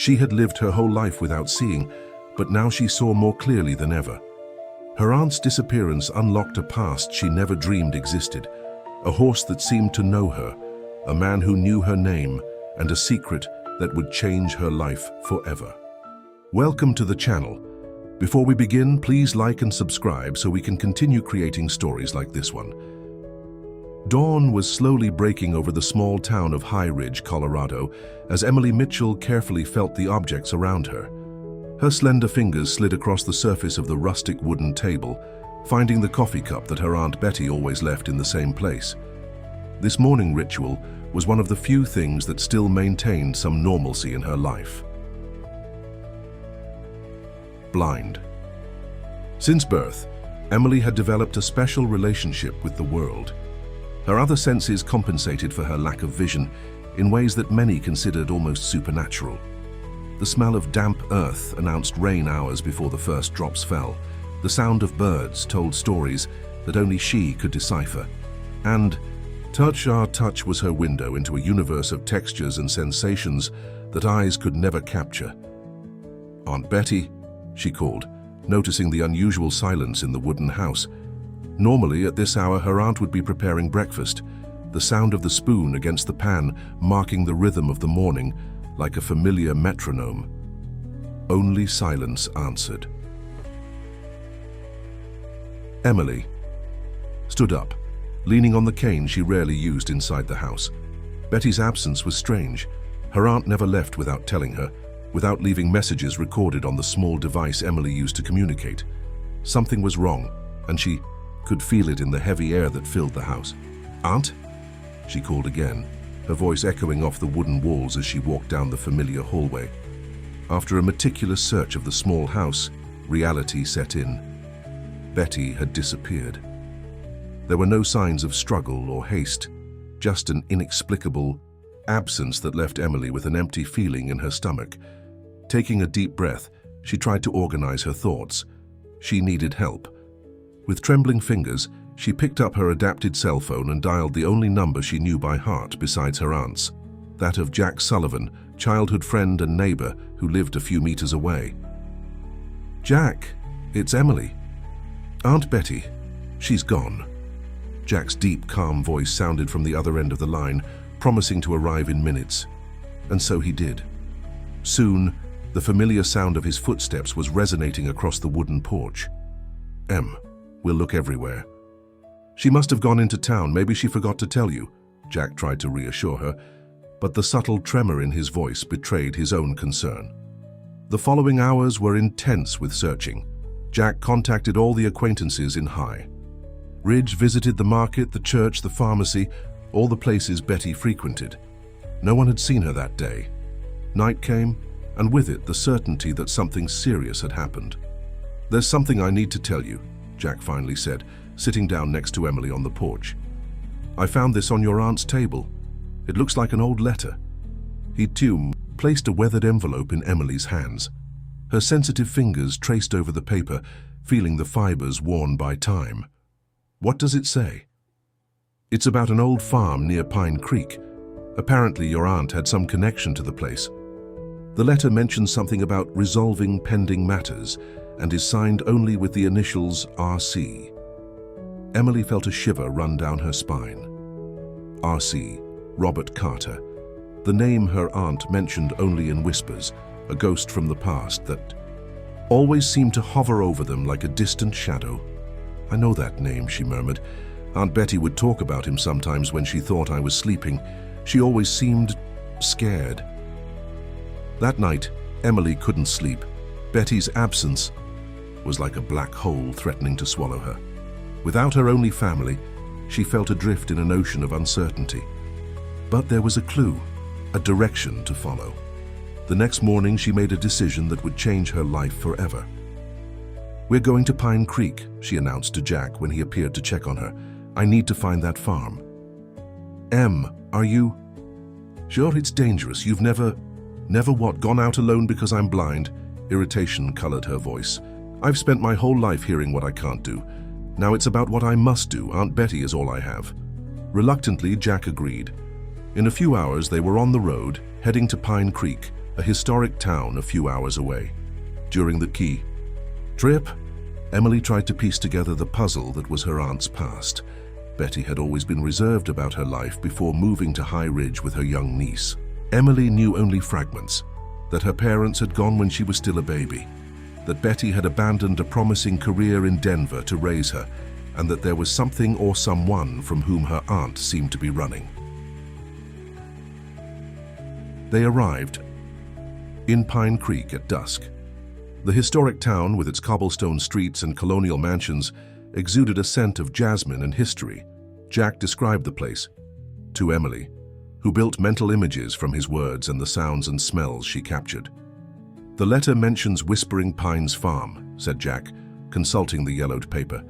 She had lived her whole life without seeing, but now she saw more clearly than ever. Her aunt's disappearance unlocked a past she never dreamed existed, a horse that seemed to know her, a man who knew her name, and a secret that would change her life forever. Welcome to the channel. Before we begin, please like and subscribe so we can continue creating stories like this one. Dawn was slowly breaking over the small town of High Ridge, Colorado, as Emily Mitchell carefully felt the objects around her. Her slender fingers slid across the surface of the rustic wooden table, finding the coffee cup that her Aunt Betty always left in the same place. This morning ritual was one of the few things that still maintained some normalcy in her life. Blind. Since birth, Emily had developed a special relationship with the world. Her other senses compensated for her lack of vision in ways that many considered almost supernatural. The smell of damp earth announced rain hours before the first drops fell. The sound of birds told stories that only she could decipher. And touch was her window into a universe of textures and sensations that eyes could never capture. "Aunt Betty," she called, noticing the unusual silence in the wooden house. Normally, at this hour, her aunt would be preparing breakfast, the sound of the spoon against the pan marking the rhythm of the morning like a familiar metronome. Only silence answered. Emily stood up, leaning on the cane she rarely used inside the house. Betty's absence was strange. Her aunt never left without telling her, without leaving messages recorded on the small device Emily used to communicate. Something was wrong, and she could feel it in the heavy air that filled the house. "Aunt?" she called again, her voice echoing off the wooden walls as she walked down the familiar hallway. After a meticulous search of the small house, reality set in. Betty had disappeared. There were no signs of struggle or haste, just an inexplicable absence that left Emily with an empty feeling in her stomach. Taking a deep breath, she tried to organize her thoughts. She needed help. With trembling fingers, she picked up her adapted cell phone and dialed the only number she knew by heart besides her aunt's, that of Jack Sullivan, childhood friend and neighbor who lived a few meters away. "Jack, it's Emily. Aunt Betty, she's gone." Jack's deep, calm voice sounded from the other end of the line, promising to arrive in minutes. And so he did. Soon, the familiar sound of his footsteps was resonating across the wooden porch. "Em, we'll look everywhere." "She must have gone into town. Maybe she forgot to tell you," Jack tried to reassure her, but the subtle tremor in his voice betrayed his own concern. The following hours were intense with searching. Jack contacted all the acquaintances in High Ridge, visited the market, the church, the pharmacy, all the places Betty frequented. No one had seen her that day. Night came, and with it the certainty that something serious had happened. "There's something I need to tell you," Jack finally said, sitting down next to Emily on the porch. "I found this on your aunt's table. It looks like an old letter." He too placed a weathered envelope in Emily's hands. Her sensitive fingers traced over the paper, feeling the fibers worn by time. "What does it say?" "It's about an old farm near Pine Creek. Apparently your aunt had some connection to the place. The letter mentions something about resolving pending matters and is signed only with the initials RC. Emily felt a shiver run down her spine. RC, Robert Carter. The name her aunt mentioned only in whispers, a ghost from the past that always seemed to hover over them like a distant shadow. "I know that name," she murmured. "Aunt Betty would talk about him sometimes when she thought I was sleeping. She always seemed scared." That night, Emily couldn't sleep. Betty's absence was like a black hole threatening to swallow her. Without her only family, she felt adrift in an ocean of uncertainty. But there was a clue, a direction to follow. The next morning, she made a decision that would change her life forever. "We're going to Pine Creek," she announced to Jack when he appeared to check on her. "I need to find that farm." "Em, are you sure it's dangerous? You've never what, gone out alone because I'm blind?" Irritation colored her voice. "I've spent my whole life hearing what I can't do. Now it's about what I must do. Aunt Betty is all I have." Reluctantly, Jack agreed. In a few hours, they were on the road, heading to Pine Creek, a historic town a few hours away. During the key trip, Emily tried to piece together the puzzle that was her aunt's past. Betty had always been reserved about her life before moving to High Ridge with her young niece. Emily knew only fragments, that her parents had gone when she was still a baby, that Betty had abandoned a promising career in Denver to raise her, and that there was something or someone from whom her aunt seemed to be running. They arrived in Pine Creek at dusk. The historic town, with its cobblestone streets and colonial mansions, exuded a scent of jasmine and history. Jack described the place to Emily, who built mental images from his words and the sounds and smells she captured. "The letter mentions Whispering Pines Farm," said Jack, consulting the yellowed paper.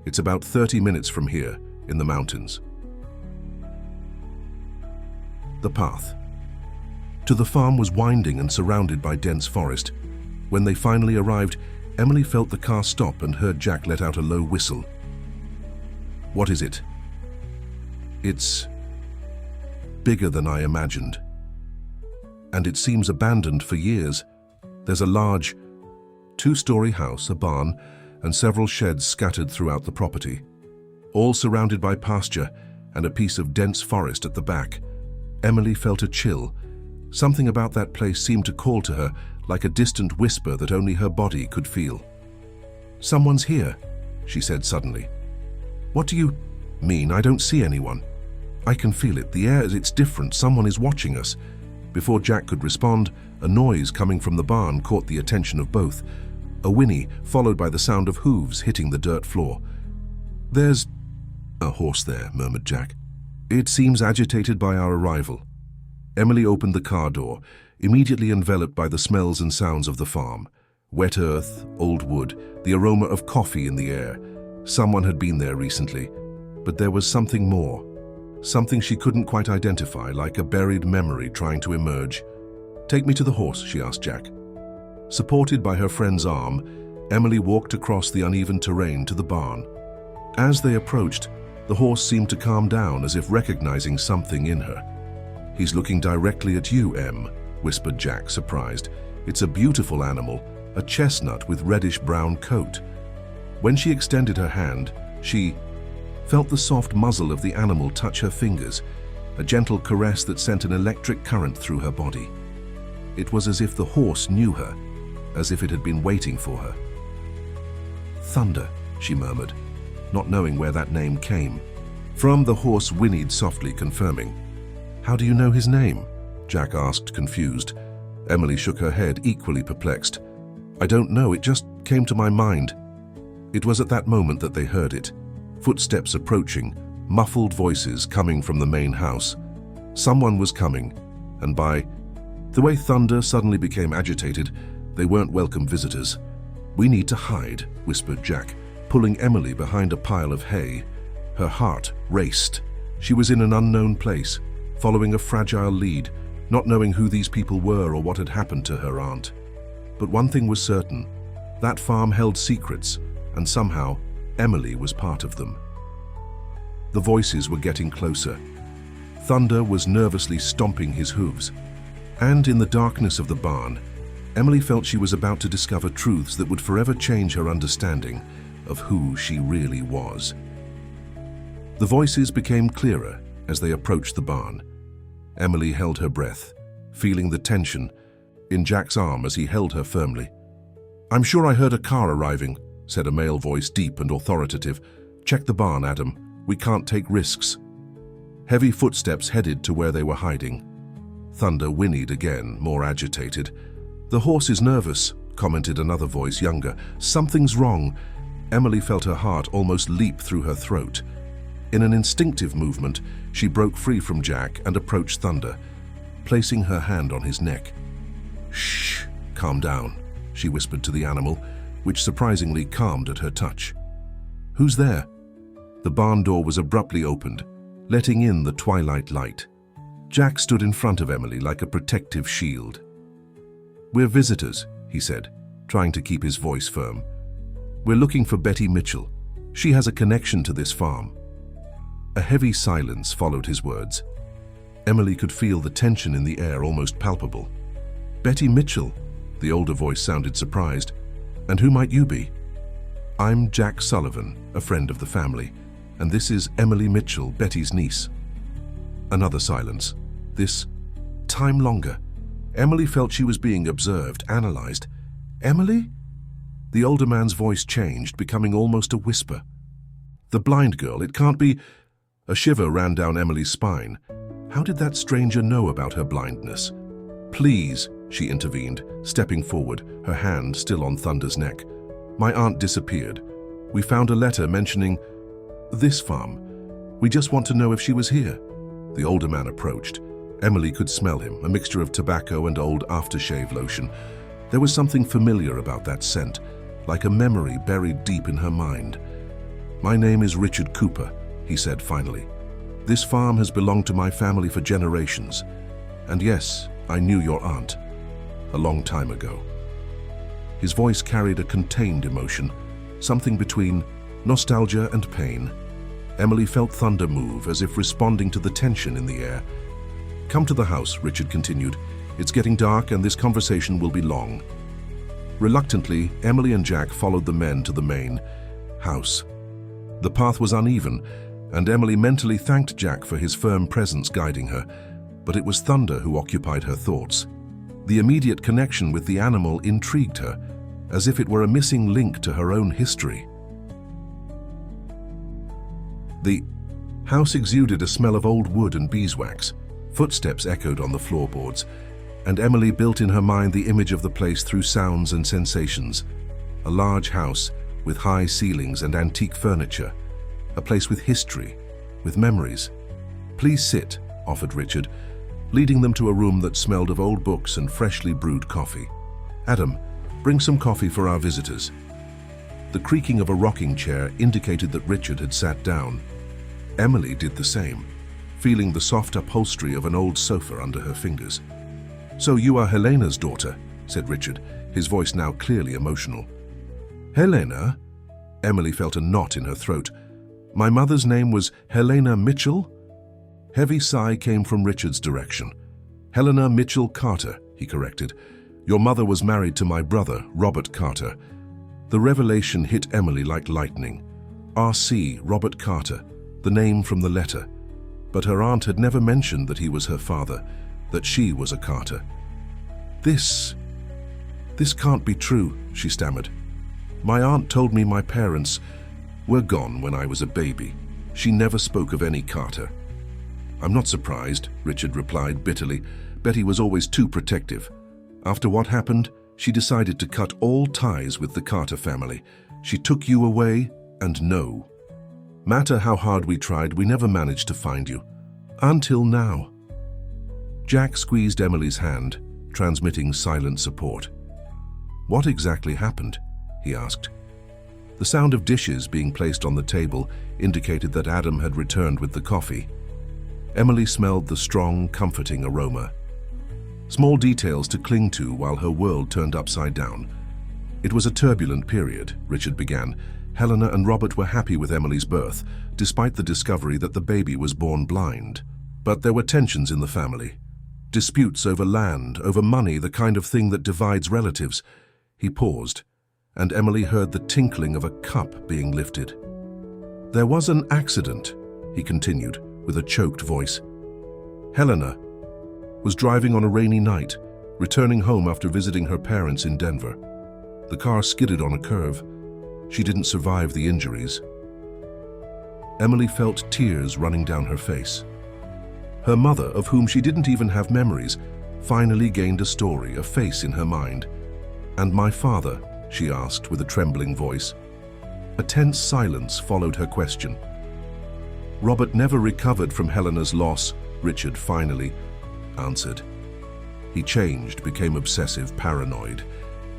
"It's about 30 minutes from here, in the mountains." The path to the farm was winding and surrounded by dense forest. When they finally arrived, Emily felt the car stop and heard Jack let out a low whistle. "What is it?" "It's bigger than I imagined. And it seems abandoned for years. There's a large, two-story house, a barn, and several sheds scattered throughout the property, all surrounded by pasture and a piece of dense forest at the back." Emily felt a chill. Something about that place seemed to call to her, like a distant whisper that only her body could feel. "Someone's here," she said suddenly. "What do you mean? I don't see anyone." "I can feel it. The air, it's different. Someone is watching us." Before Jack could respond, a noise coming from the barn caught the attention of both. A whinny, followed by the sound of hooves hitting the dirt floor. "There's a horse there," murmured Jack. "It seems agitated by our arrival." Emily opened the car door, immediately enveloped by the smells and sounds of the farm. Wet earth, old wood, the aroma of coffee in the air. Someone had been there recently, but there was something more. Something she couldn't quite identify, like a buried memory trying to emerge. "Take me to the horse," she asked Jack. Supported by her friend's arm, Emily walked across the uneven terrain to the barn. As they approached, the horse seemed to calm down, as if recognizing something in her. "He's looking directly at you, Em," whispered Jack, surprised. "It's a beautiful animal, a chestnut with reddish-brown coat." When she extended her hand, she felt the soft muzzle of the animal touch her fingers, a gentle caress that sent an electric current through her body. It was as if the horse knew her, as if it had been waiting for her. "Thunder," she murmured, not knowing where that name came. From the horse whinnied softly, confirming. "How do you know his name?" Jack asked, confused. Emily shook her head, equally perplexed. "I don't know, it just came to my mind." It was at that moment that they heard it. Footsteps approaching, muffled voices coming from the main house. Someone was coming, and by the way Thunder suddenly became agitated, they weren't welcome visitors. "We need to hide," whispered Jack, pulling Emily behind a pile of hay. Her heart raced. She was in an unknown place, following a fragile lead, not knowing who these people were or what had happened to her aunt. But one thing was certain, that farm held secrets, and somehow Emily was part of them. The voices were getting closer. Thunder was nervously stomping his hooves. And in the darkness of the barn, Emily felt she was about to discover truths that would forever change her understanding of who she really was. The voices became clearer as they approached the barn. Emily held her breath, feeling the tension in Jack's arm as he held her firmly. "I'm sure I heard a car arriving," said a male voice, deep and authoritative. "Check the barn, Adam. We can't take risks." Heavy footsteps headed to where they were hiding. Thunder whinnied again, more agitated. "The horse is nervous," commented another voice, younger. "Something's wrong." Emily felt her heart almost leap through her throat. In an instinctive movement, she broke free from Jack and approached Thunder, placing her hand on his neck. "Shh, calm down," she whispered to the animal, which surprisingly calmed at her touch. "Who's there?" The barn door was abruptly opened, letting in the twilight light. Jack stood in front of Emily like a protective shield. "We're visitors," he said, trying to keep his voice firm. "We're looking for Betty Mitchell. She has a connection to this farm." A heavy silence followed his words. Emily could feel the tension in the air, almost palpable. Betty Mitchell, the older voice sounded surprised. And who might you be? I'm Jack Sullivan, a friend of the family, and this is Emily Mitchell, Betty's niece. Another silence. This time longer. Emily felt she was being observed, analyzed. Emily? The older man's voice changed, becoming almost a whisper. The blind girl, it can't be... A shiver ran down Emily's spine. How did that stranger know about her blindness? Please, she intervened, stepping forward, her hand still on Thunder's neck. My aunt disappeared. We found a letter mentioning this farm. We just want to know if she was here. The older man approached. Emily could smell him, a mixture of tobacco and old aftershave lotion. There was something familiar about that scent, like a memory buried deep in her mind. My name is Richard Cooper, he said finally. This farm has belonged to my family for generations. And yes, I knew your aunt. A long time ago. His voice carried a contained emotion, something between nostalgia and pain. Emily felt Thunder move, as if responding to the tension in the air. Come to the house, Richard continued. It's getting dark and this conversation will be long. Reluctantly, Emily and Jack followed the men to the main house. The path was uneven, and Emily mentally thanked Jack for his firm presence guiding her, but it was Thunder who occupied her thoughts. The immediate connection with the animal intrigued her, as if it were a missing link to her own history. The house exuded a smell of old wood and beeswax. Footsteps echoed on the floorboards, and Emily built in her mind the image of the place through sounds and sensations. A large house with high ceilings and antique furniture. A place with history, with memories. Please sit, offered Richard, leading them to a room that smelled of old books and freshly brewed coffee. Adam, bring some coffee for our visitors. The creaking of a rocking chair indicated that Richard had sat down. Emily did the same, feeling the soft upholstery of an old sofa under her fingers. So you are Helena's daughter, said Richard, his voice now clearly emotional. Helena? Emily felt a knot in her throat. My mother's name was Helena Mitchell? Heavy sigh came from Richard's direction. Helena Mitchell Carter, he corrected. Your mother was married to my brother, Robert Carter. The revelation hit Emily like lightning. R.C. Robert Carter, the name from the letter. But her aunt had never mentioned that he was her father, that she was a Carter. This can't be true, she stammered. My aunt told me my parents were gone when I was a baby. She never spoke of any Carter. I'm not surprised, Richard replied bitterly. Betty was always too protective. After what happened, she decided to cut all ties with the Carter family. She took you away, and no. Matter how hard we tried, we never managed to find you. Until now. Jack squeezed Emily's hand, transmitting silent support. What exactly happened? He asked. The sound of dishes being placed on the table indicated that Adam had returned with the coffee. Emily smelled the strong, comforting aroma. Small details to cling to while her world turned upside down. It was a turbulent period, Richard began. Helena and Robert were happy with Emily's birth, despite the discovery that the baby was born blind. But there were tensions in the family. Disputes over land, over money, the kind of thing that divides relatives. He paused, and Emily heard the tinkling of a cup being lifted. There was an accident, he continued, with a choked voice. Helena was driving on a rainy night, returning home after visiting her parents in Denver. The car skidded on a curve. She didn't survive the injuries. Emily felt tears running down her face. Her mother, of whom she didn't even have memories, finally gained a story, a face in her mind. And my father, she asked with a trembling voice. A tense silence followed her question. Robert never recovered from Helena's loss, Richard finally answered. He changed, became obsessive, paranoid.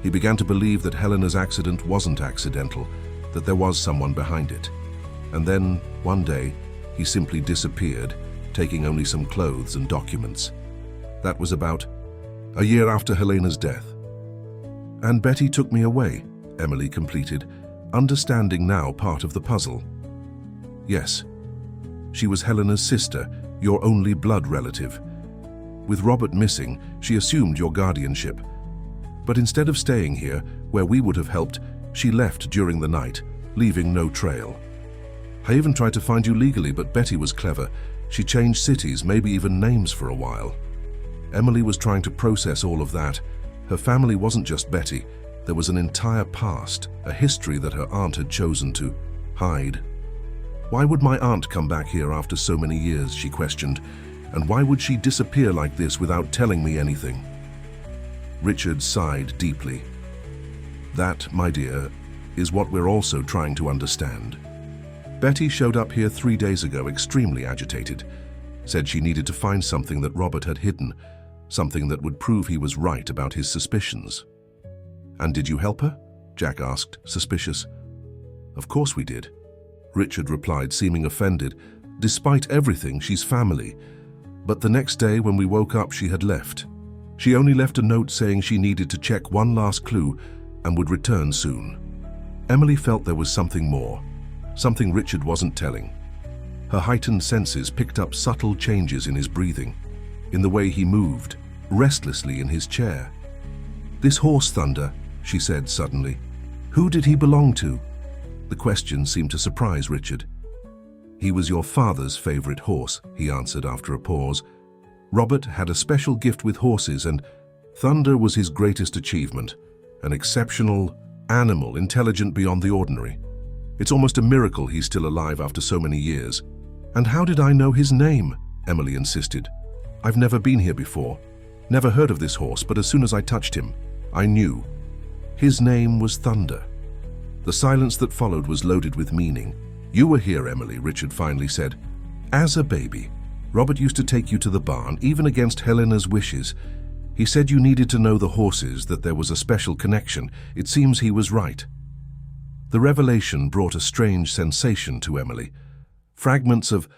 He began to believe that Helena's accident wasn't accidental, that there was someone behind it. And then, one day, he simply disappeared, taking only some clothes and documents. That was about a year after Helena's death. And Betty took me away, Emily completed, understanding now part of the puzzle. Yes, she was Helena's sister, your only blood relative. With Robert missing, she assumed your guardianship. But instead of staying here, where we would have helped, she left during the night, leaving no trail. I even tried to find you legally, but Betty was clever. She changed cities, maybe even names for a while. Emily was trying to process all of that. Her family wasn't just Betty. There was an entire past, a history that her aunt had chosen to hide. Why would my aunt come back here after so many years, she questioned, and why would she disappear like this without telling me anything? Richard sighed deeply. That, my dear, is what we're also trying to understand. Betty showed up here 3 days ago extremely agitated, said she needed to find something that Robert had hidden, something that would prove he was right about his suspicions. And did you help her? Jack asked, suspicious. Of course we did, Richard replied, seeming offended. Despite everything, she's family. But the next day when we woke up, she had left. She only left a note saying she needed to check one last clue and would return soon. Emily felt there was something more, something Richard wasn't telling. Her heightened senses picked up subtle changes in his breathing, in the way he moved, restlessly in his chair. This horse, Thunder, she said suddenly. Who did he belong to? The question seemed to surprise Richard. He was your father's favorite horse, he answered after a pause. Robert had a special gift with horses, and Thunder was his greatest achievement, an exceptional animal, intelligent beyond the ordinary. It's almost a miracle he's still alive after so many years. And how did I know his name? Emily insisted. I've never been here before, never heard of this horse, but as soon as I touched him, I knew. His name was Thunder. The silence that followed was loaded with meaning. You were here, Emily, Richard finally said. As a baby, Robert used to take you to the barn, even against Helena's wishes. He said you needed to know the horses, that there was a special connection. It seems he was right. The revelation brought a strange sensation to Emily. Fragments of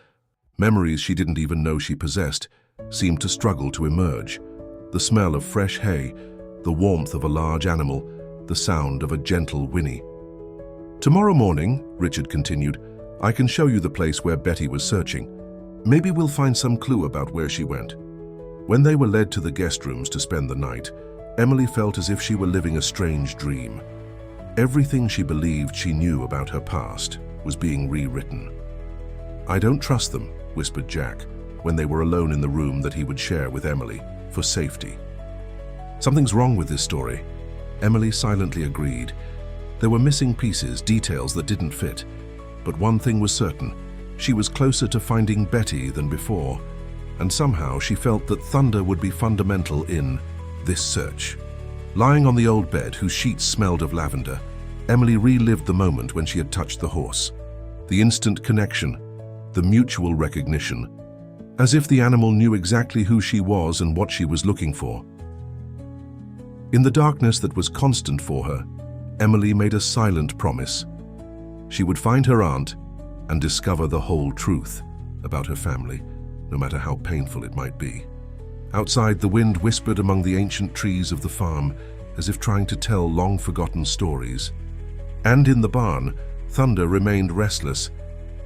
memories she didn't even know she possessed seemed to struggle to emerge. The smell of fresh hay, the warmth of a large animal, the sound of a gentle whinny. Tomorrow morning, Richard continued, I can show you the place where Betty was searching. Maybe we'll find some clue about where she went. When they were led to the guest rooms to spend the night, Emily felt as if she were living a strange dream. Everything she believed she knew about her past was being rewritten. I don't trust them, whispered Jack, when they were alone in the room that he would share with Emily, for safety. Something's wrong with this story. Emily silently agreed. There were missing pieces, details that didn't fit. But one thing was certain. She was closer to finding Betty than before, and somehow she felt that Thunder would be fundamental in this search. Lying on the old bed, whose sheets smelled of lavender, Emily relived the moment when she had touched the horse. The instant connection, the mutual recognition, as if the animal knew exactly who she was and what she was looking for. In the darkness that was constant for her, Emily made a silent promise. She would find her aunt and discover the whole truth about her family, no matter how painful it might be. Outside, the wind whispered among the ancient trees of the farm, as if trying to tell long-forgotten stories. And in the barn, Thunder remained restless,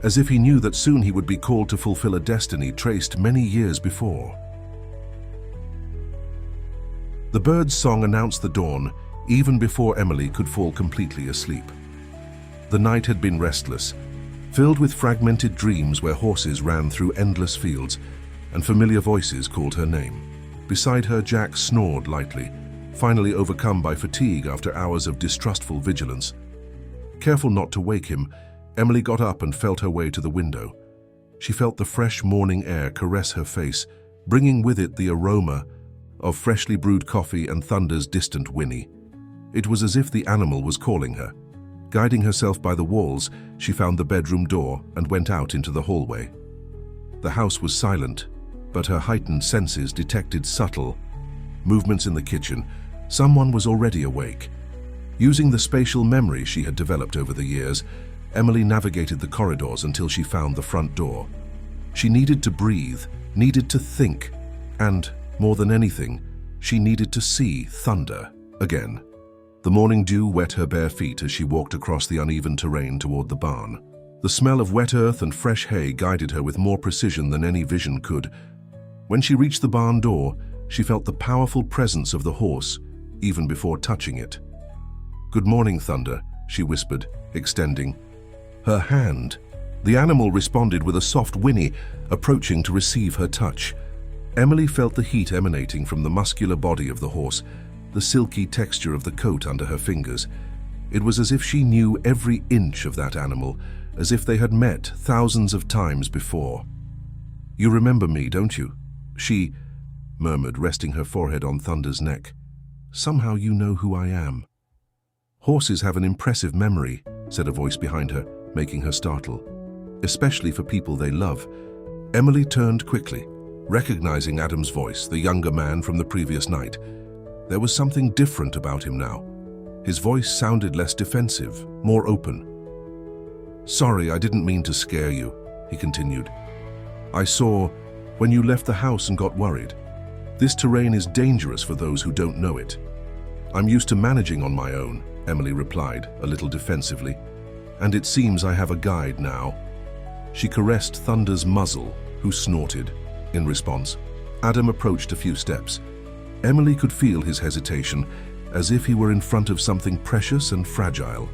as if he knew that soon he would be called to fulfill a destiny traced many years before. The bird's song announced the dawn, even before Emily could fall completely asleep. The night had been restless, filled with fragmented dreams where horses ran through endless fields and familiar voices called her name. Beside her, Jack snored lightly, finally overcome by fatigue after hours of distrustful vigilance. Careful not to wake him, Emily got up and felt her way to the window. She felt the fresh morning air caress her face, bringing with it the aroma of freshly brewed coffee and Thunder's distant whinny. It was as if the animal was calling her. Guiding herself by the walls, she found the bedroom door and went out into the hallway. The house was silent, but her heightened senses detected subtle movements in the kitchen. Someone was already awake. Using the spatial memory she had developed over the years, Emily navigated the corridors until she found the front door. She needed to breathe, needed to think, and, more than anything, she needed to see Thunder again. The morning dew wet her bare feet as she walked across the uneven terrain toward the barn. The smell of wet earth and fresh hay guided her with more precision than any vision could. When she reached the barn door, she felt the powerful presence of the horse, even before touching it. "Good morning, Thunder," she whispered, extending her hand. The animal responded with a soft whinny, approaching to receive her touch. Emily felt the heat emanating from the muscular body of the horse, the silky texture of the coat under her fingers. It was as if she knew every inch of that animal, as if they had met thousands of times before. "You remember me, don't you?" she murmured, resting her forehead on Thunder's neck. "Somehow you know who I am." "Horses have an impressive memory," said a voice behind her, making her startle. "Especially for people they love." Emily turned quickly, recognizing Adam's voice, the younger man from the previous night. There was something different about him now. His voice sounded less defensive, more open. "Sorry, I didn't mean to scare you," he continued. "I saw when you left the house and got worried. This terrain is dangerous for those who don't know it." "I'm used to managing on my own," Emily replied, a little defensively. "And it seems I have a guide now." She caressed Thunder's muzzle, who snorted. In response, Adam approached a few steps. Emily could feel his hesitation, as if he were in front of something precious and fragile.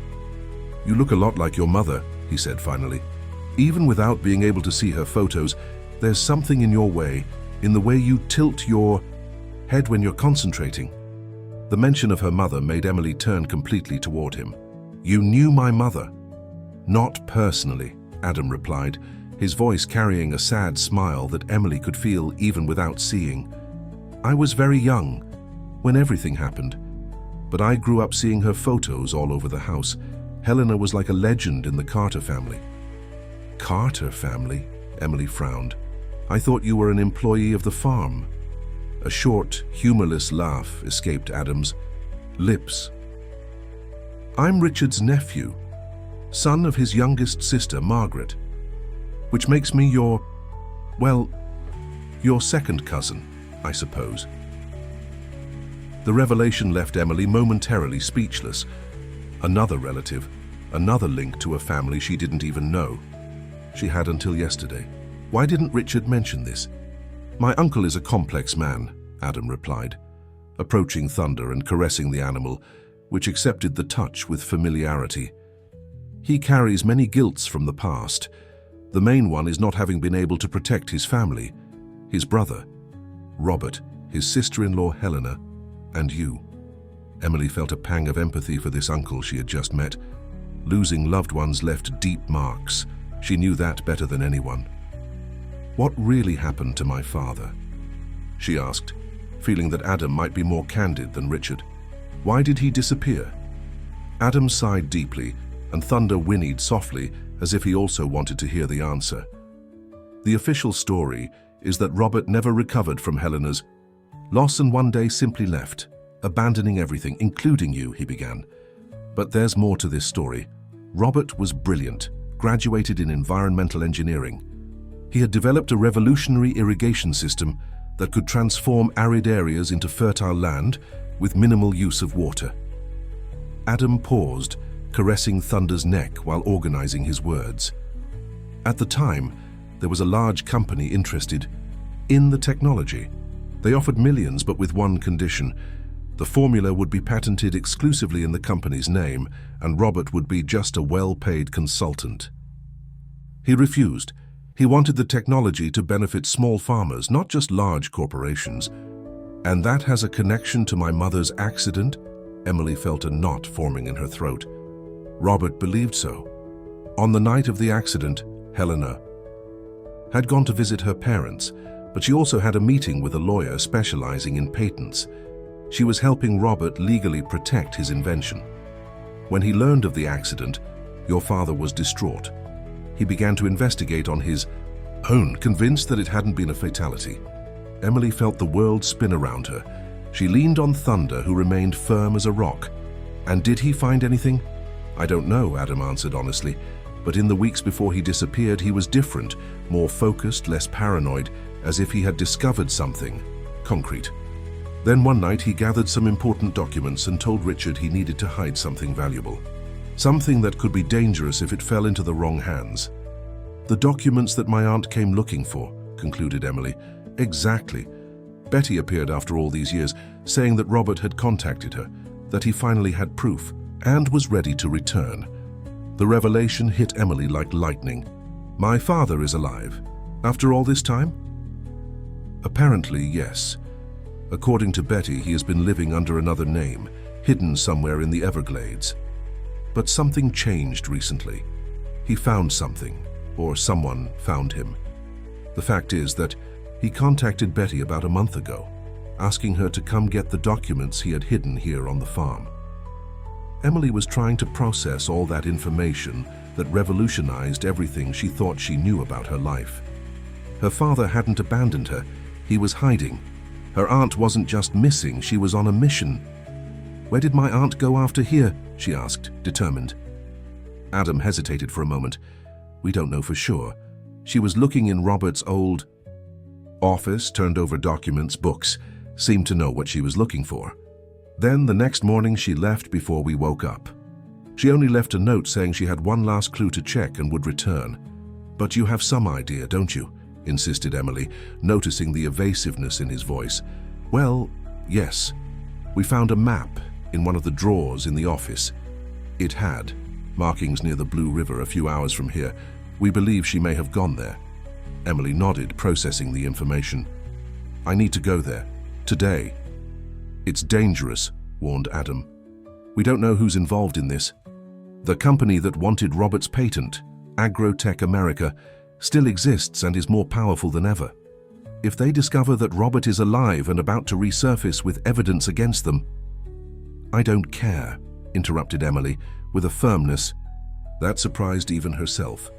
"You look a lot like your mother," he said finally. "Even without being able to see her photos, there's something in your way, in the way you tilt your head when you're concentrating." The mention of her mother made Emily turn completely toward him. "You knew my mother?" "Not personally," Adam replied, his voice carrying a sad smile that Emily could feel even without seeing. "I was very young when everything happened, but I grew up seeing her photos all over the house. Helena was like a legend in the Carter family." "Carter family?" Emily frowned. "I thought you were an employee of the farm." A short, humorless laugh escaped Adam's lips. "I'm Richard's nephew, son of his youngest sister, Margaret, which makes me your second cousin, I suppose." The revelation left Emily momentarily speechless. Another relative, another link to a family she didn't even know. She had until yesterday. Why didn't Richard mention this? "My uncle is a complex man," Adam replied, approaching Thunder and caressing the animal, which accepted the touch with familiarity. "He carries many guilts from the past. The main one is not having been able to protect his family, his brother, Robert, his sister-in-law Helena, and you." Emily felt a pang of empathy for this uncle she had just met. Losing loved ones left deep marks. She knew that better than anyone. "What really happened to my father?" she asked, feeling that Adam might be more candid than Richard. "Why did he disappear?" Adam sighed deeply, and Thunder whinnied softly, as if he also wanted to hear the answer. "The official story is that Robert never recovered from Helena's loss and one day simply left, abandoning everything, including you," he began. "But there's more to this story. Robert was brilliant, graduated in environmental engineering. He had developed a revolutionary irrigation system that could transform arid areas into fertile land with minimal use of water." Adam paused, caressing Thunder's neck while organizing his words. At the time, there was a large company interested in the technology. They offered millions, but with one condition. The formula would be patented exclusively in the company's name, and Robert would be just a well-paid consultant. He refused. He wanted the technology to benefit small farmers, not just large corporations. "And that has a connection to my mother's accident?" Emily felt a knot forming in her throat. Robert believed so. On the night of the accident, Helena had gone to visit her parents, but she also had a meeting with a lawyer specializing in patents. She was helping Robert legally protect his invention. When he learned of the accident, your father was distraught. He began to investigate on his own, convinced that it hadn't been a fatality. Emily felt the world spin around her. She leaned on Thunder, who remained firm as a rock. "And did he find anything?" "I don't know," Adam answered honestly. "But in the weeks before he disappeared, he was different, more focused, less paranoid, as if he had discovered something concrete. Then one night he gathered some important documents and told Richard he needed to hide something valuable. Something that could be dangerous if it fell into the wrong hands. The documents that my aunt came looking for," concluded Emily. Exactly. Betty appeared after all these years, saying that Robert had contacted her, that he finally had proof, and was ready to return. The revelation hit Emily like lightning. My father is alive. After all this time? Apparently, yes. According to Betty, he has been living under another name, hidden somewhere in the Everglades. But something changed recently. He found something, or someone found him. The fact is that he contacted Betty about a month ago, asking her to come get the documents he had hidden here on the farm. Emily was trying to process all that information that revolutionized everything she thought she knew about her life. Her father hadn't abandoned her, he was hiding. Her aunt wasn't just missing, she was on a mission. Where did my aunt go after here? She asked, determined. Adam hesitated for a moment. We don't know for sure. She was looking in Robert's old office, turned over documents, books, seemed to know what she was looking for. Then the next morning she left before we woke up. She only left a note saying she had one last clue to check and would return. But you have some idea, don't you? Insisted Emily, noticing the evasiveness in his voice. Well, yes. We found a map in one of the drawers in the office. It had markings near the Blue River a few hours from here. We believe she may have gone there. Emily nodded, processing the information. I need to go there. Today. It's dangerous, warned Adam. We don't know who's involved in this. The company that wanted Robert's patent, Agrotech America, still exists and is more powerful than ever. If they discover that Robert is alive and about to resurface with evidence against them... I don't care, interrupted Emily, with a firmness that surprised even herself.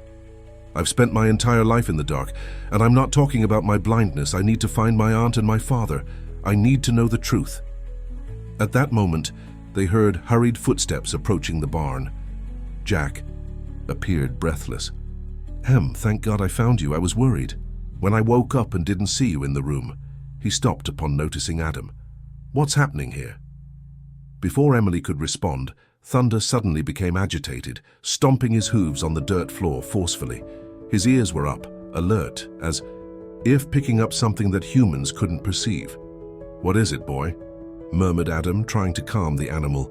I've spent my entire life in the dark, and I'm not talking about my blindness. I need to find my aunt and my father. I need to know the truth. At that moment, they heard hurried footsteps approaching the barn. Jack appeared breathless. Em, thank God I found you. I was worried. When I woke up and didn't see you in the room. He stopped upon noticing Adam. What's happening here? Before Emily could respond, Thunder suddenly became agitated, stomping his hooves on the dirt floor forcefully. His ears were up, alert, as if picking up something that humans couldn't perceive. What is it, boy? Murmured Adam, trying to calm the animal.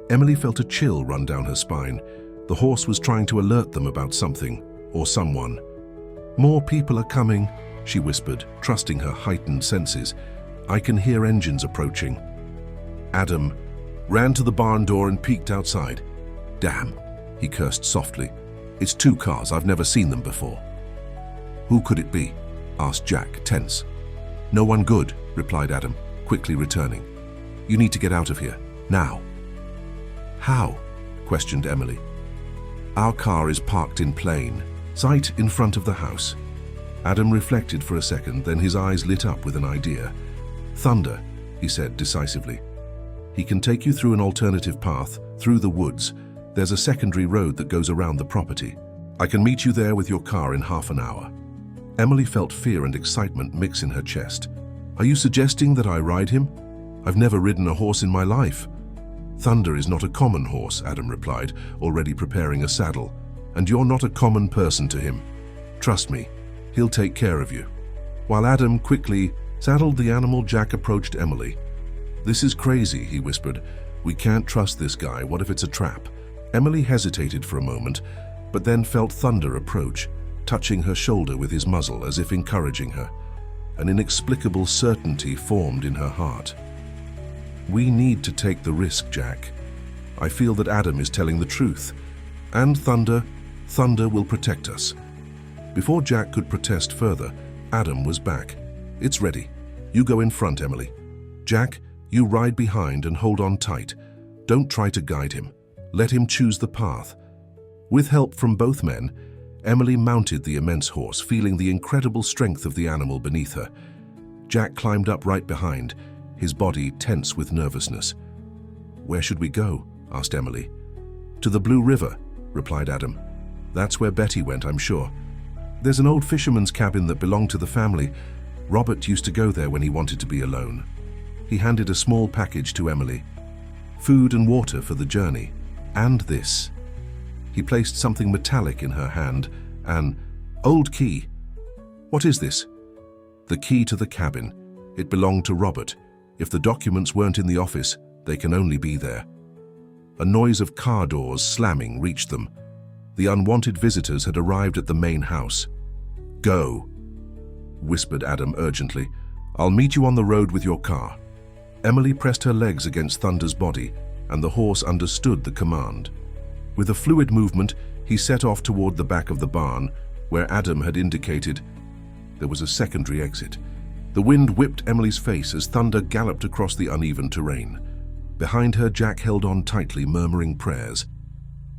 Emily felt a chill run down her spine. The horse was trying to alert them about something, or someone. More people are coming, she whispered, trusting her heightened senses. I can hear engines approaching. Adam ran to the barn door and peeked outside. Damn, he cursed softly. It's 2 cars, I've never seen them before. Who could it be? Asked Jack, tense. No one good, replied Adam, quickly returning. You need to get out of here, now. How? Questioned Emily. Our car is parked in plain sight in front of the house. Adam reflected for a second, then his eyes lit up with an idea. Thunder, he said decisively. He can take you through an alternative path, through the woods. There's a secondary road that goes around the property. I can meet you there with your car in half an hour. Emily felt fear and excitement mix in her chest. Are you suggesting that I ride him? I've never ridden a horse in my life. Thunder is not a common horse, Adam replied, already preparing a saddle. And you're not a common person to him. Trust me, he'll take care of you. While Adam quickly saddled the animal, Jack approached Emily. This is crazy, he whispered. We can't trust this guy. What if it's a trap? Emily hesitated for a moment, but then felt Thunder approach, touching her shoulder with his muzzle as if encouraging her. An inexplicable certainty formed in her heart. We need to take the risk, Jack. I feel that Adam is telling the truth. And Thunder will protect us. Before Jack could protest further, Adam was back. It's ready. You go in front, Emily. Jack, you ride behind and hold on tight. Don't try to guide him. Let him choose the path. With help from both men, Emily mounted the immense horse, feeling the incredible strength of the animal beneath her. Jack climbed up right behind, his body tense with nervousness. Where should we go? Asked Emily. To the Blue River, replied Adam. That's where Betty went, I'm sure. There's an old fisherman's cabin that belonged to the family. Robert used to go there when he wanted to be alone. He handed a small package to Emily. Food and water for the journey. And this. He placed something metallic in her hand, an old key. What is this? The key to the cabin. It belonged to Robert. If the documents weren't in the office, they can only be there. A noise of car doors slamming reached them. The unwanted visitors had arrived at the main house. "Go," whispered Adam urgently. "I'll meet you on the road with your car." Emily pressed her legs against Thunder's body, and the horse understood the command. With a fluid movement, he set off toward the back of the barn, where Adam had indicated there was a secondary exit. The wind whipped Emily's face as Thunder galloped across the uneven terrain. Behind her, Jack held on tightly, murmuring prayers.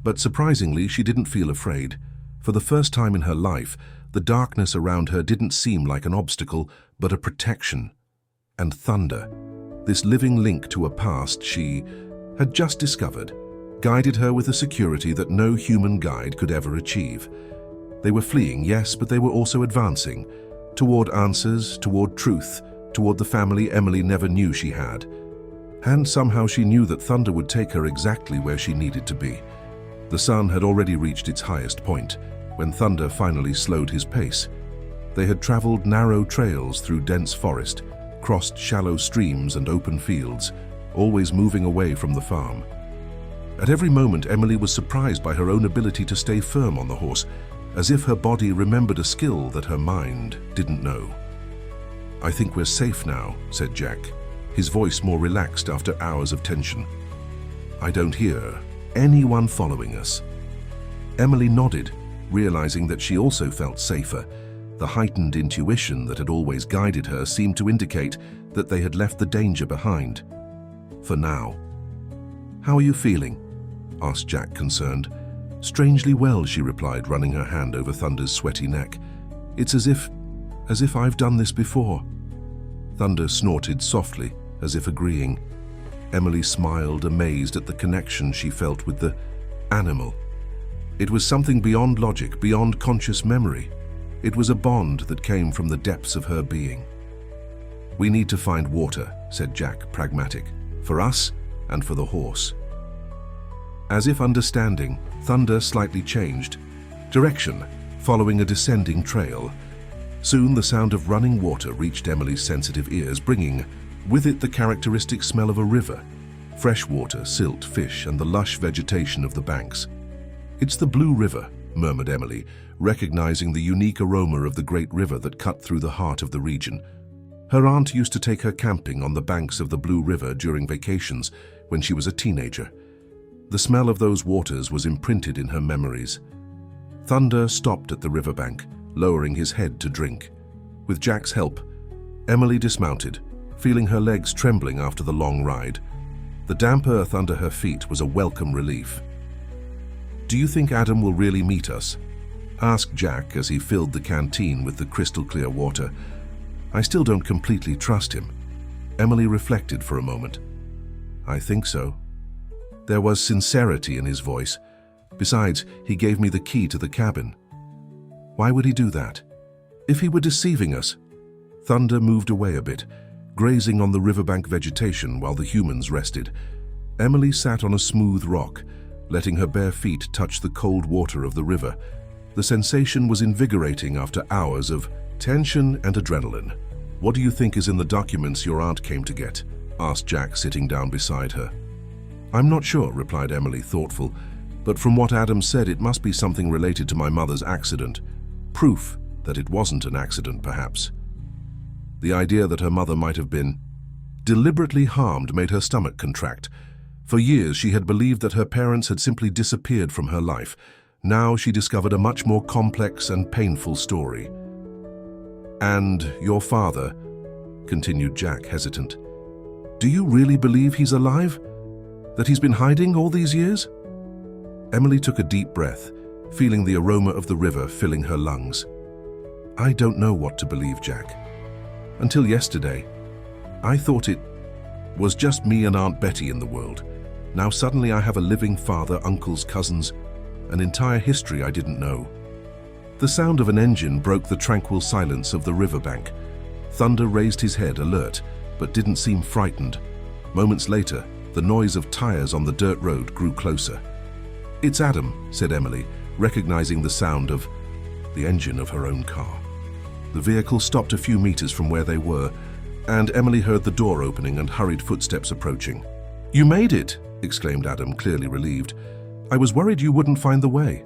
But surprisingly, she didn't feel afraid. For the first time in her life, the darkness around her didn't seem like an obstacle, but a protection. And Thunder, this living link to a past she had just discovered, guided her with a security that no human guide could ever achieve. They were fleeing, yes, but they were also advancing, toward answers, toward truth, toward the family Emily never knew she had. And somehow she knew that Thunder would take her exactly where she needed to be. The sun had already reached its highest point when Thunder finally slowed his pace. They had traveled narrow trails through dense forest, crossed shallow streams and open fields, always moving away from the farm. At every moment, Emily was surprised by her own ability to stay firm on the horse, as if her body remembered a skill that her mind didn't know. "I think we're safe now," said Jack, his voice more relaxed after hours of tension. "I don't hear anyone following us." Emily nodded, realizing that she also felt safer. The heightened intuition that had always guided her seemed to indicate that they had left the danger behind. For now. "How are you feeling?" asked Jack, concerned. "Strangely well," she replied, running her hand over Thunder's sweaty neck. "It's as if I've done this before." Thunder snorted softly, as if agreeing. Emily smiled, amazed at the connection she felt with the animal. It was something beyond logic, beyond conscious memory. It was a bond that came from the depths of her being. "We need to find water," said Jack, pragmatic, "for us and for the horse." As if understanding, Thunder slightly changed direction, following a descending trail. Soon the sound of running water reached Emily's sensitive ears, bringing with it the characteristic smell of a river, fresh water, silt, fish, and the lush vegetation of the banks. "It's the Blue River," murmured Emily, recognizing the unique aroma of the great river that cut through the heart of the region. Her aunt used to take her camping on the banks of the Blue River during vacations when she was a teenager. The smell of those waters was imprinted in her memories. Thunder stopped at the riverbank, lowering his head to drink. With Jack's help, Emily dismounted, feeling her legs trembling after the long ride. The damp earth under her feet was a welcome relief. "Do you think Adam will really meet us?" asked Jack as he filled the canteen with the crystal-clear water. "I still don't completely trust him." Emily reflected for a moment. "I think so." There was sincerity in his voice. Besides, he gave me the key to the cabin. Why would he do that? If he were deceiving us? Thunder moved away a bit, grazing on the riverbank vegetation while the humans rested. Emily sat on a smooth rock, letting her bare feet touch the cold water of the river. The sensation was invigorating after hours of tension and adrenaline. "What do you think is in the documents your aunt came to get?" asked Jack, sitting down beside her. "I'm not sure," replied Emily, thoughtful, "but from what Adam said, it must be something related to my mother's accident. Proof that it wasn't an accident, perhaps." The idea that her mother might have been deliberately harmed made her stomach contract. For years, she had believed that her parents had simply disappeared from her life. Now she discovered a much more complex and painful story. "And your father," continued Jack, hesitant. "Do you really believe he's alive? That he's been hiding all these years?" Emily took a deep breath, feeling the aroma of the river filling her lungs. "I don't know what to believe, Jack. Until yesterday, I thought it was just me and Aunt Betty in the world. Now suddenly I have a living father, uncles, cousins, an entire history I didn't know." The sound of an engine broke the tranquil silence of the riverbank. Thunder raised his head, alert, but didn't seem frightened. Moments later, the noise of tires on the dirt road grew closer. "It's Adam," said Emily, recognizing the sound of the engine of her own car. The vehicle stopped a few meters from where they were, and Emily heard the door opening and hurried footsteps approaching. "You made it!" exclaimed Adam, clearly relieved. "I was worried you wouldn't find the way."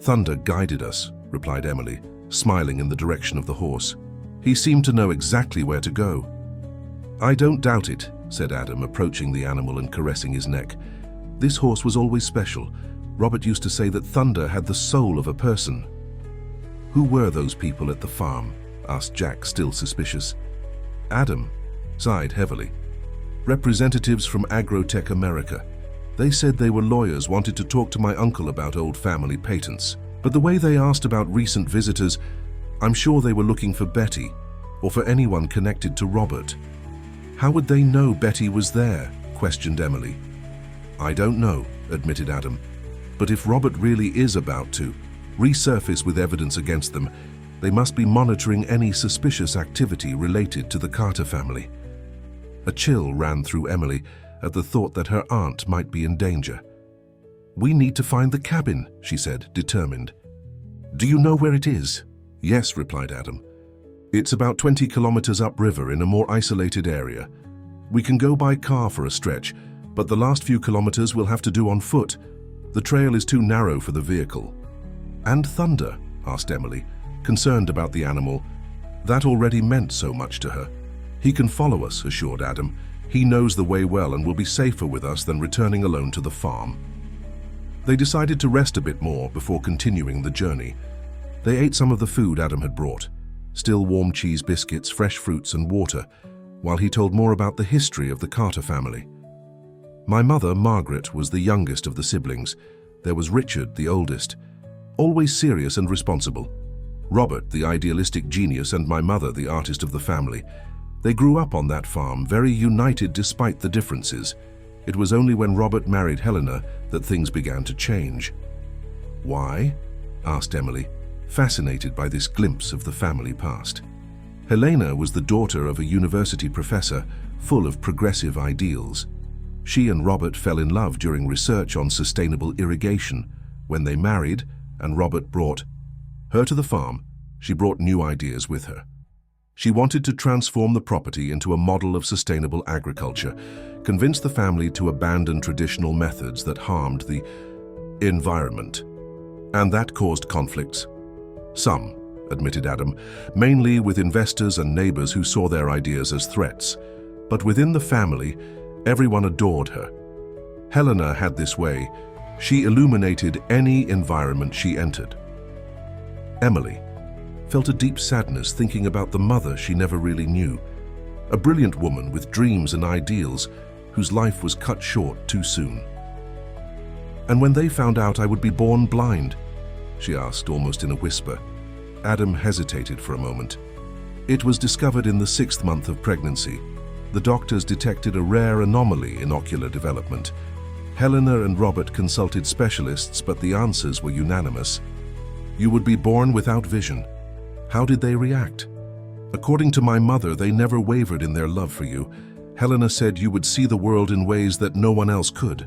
"Thunder guided us," replied Emily, smiling in the direction of the horse. "He seemed to know exactly where to go." "I don't doubt it," said Adam, approaching the animal and caressing his neck. "This horse was always special. Robert used to say that Thunder had the soul of a person." "Who were those people at the farm?" asked Jack, still suspicious. Adam sighed heavily. "Representatives from Agrotech America. They said they were lawyers, wanted to talk to my uncle about old family patents. But the way they asked about recent visitors, I'm sure they were looking for Betty, or for anyone connected to Robert." "How would they know Betty was there?" questioned Emily. "I don't know," admitted Adam. "But if Robert really is about to resurface with evidence against them, they must be monitoring any suspicious activity related to the Carter family." A chill ran through Emily at the thought that her aunt might be in danger. "We need to find the cabin," she said, determined. "Do you know where it is?" "Yes," replied Adam. "It's about 20 kilometers upriver in a more isolated area. We can go by car for a stretch, but the last few kilometers we'll have to do on foot. The trail is too narrow for the vehicle." "And Thunder?" asked Emily, concerned about the animal. That already meant so much to her. "He can follow us," assured Adam. "He knows the way well and will be safer with us than returning alone to the farm." They decided to rest a bit more before continuing the journey. They ate some of the food Adam had brought, still warm cheese biscuits, fresh fruits and water, while he told more about the history of the Carter family. "My mother, Margaret, was the youngest of the siblings. There was Richard, the oldest, always serious and responsible. Robert, the idealistic genius, and my mother, the artist of the family. They grew up on that farm, very united despite the differences. It was only when Robert married Helena that things began to change." "Why?" asked Emily, fascinated by this glimpse of the family past. Helena was the daughter of a university professor, full of progressive ideals. She and Robert fell in love during research on sustainable irrigation. When they married, and Robert brought her to the farm, she brought new ideas with her. She wanted to transform the property into a model of sustainable agriculture, convince the family to abandon traditional methods that harmed the environment. And that caused conflicts. "Some," admitted Adam, "mainly with investors and neighbors who saw their ideas as threats. But within the family, everyone adored her. Helena had this way. She illuminated any environment she entered." Emily felt a deep sadness thinking about the mother she never really knew, a brilliant woman with dreams and ideals whose life was cut short too soon. "And when they found out I would be born blind?" she asked, almost in a whisper. Adam hesitated for a moment. "It was discovered in the 6th month of pregnancy. The doctors detected a rare anomaly in ocular development. Helena and Robert consulted specialists, but the answers were unanimous. You would be born without vision." "How did they react?" "According to my mother, they never wavered in their love for you. Helena said you would see the world in ways that no one else could.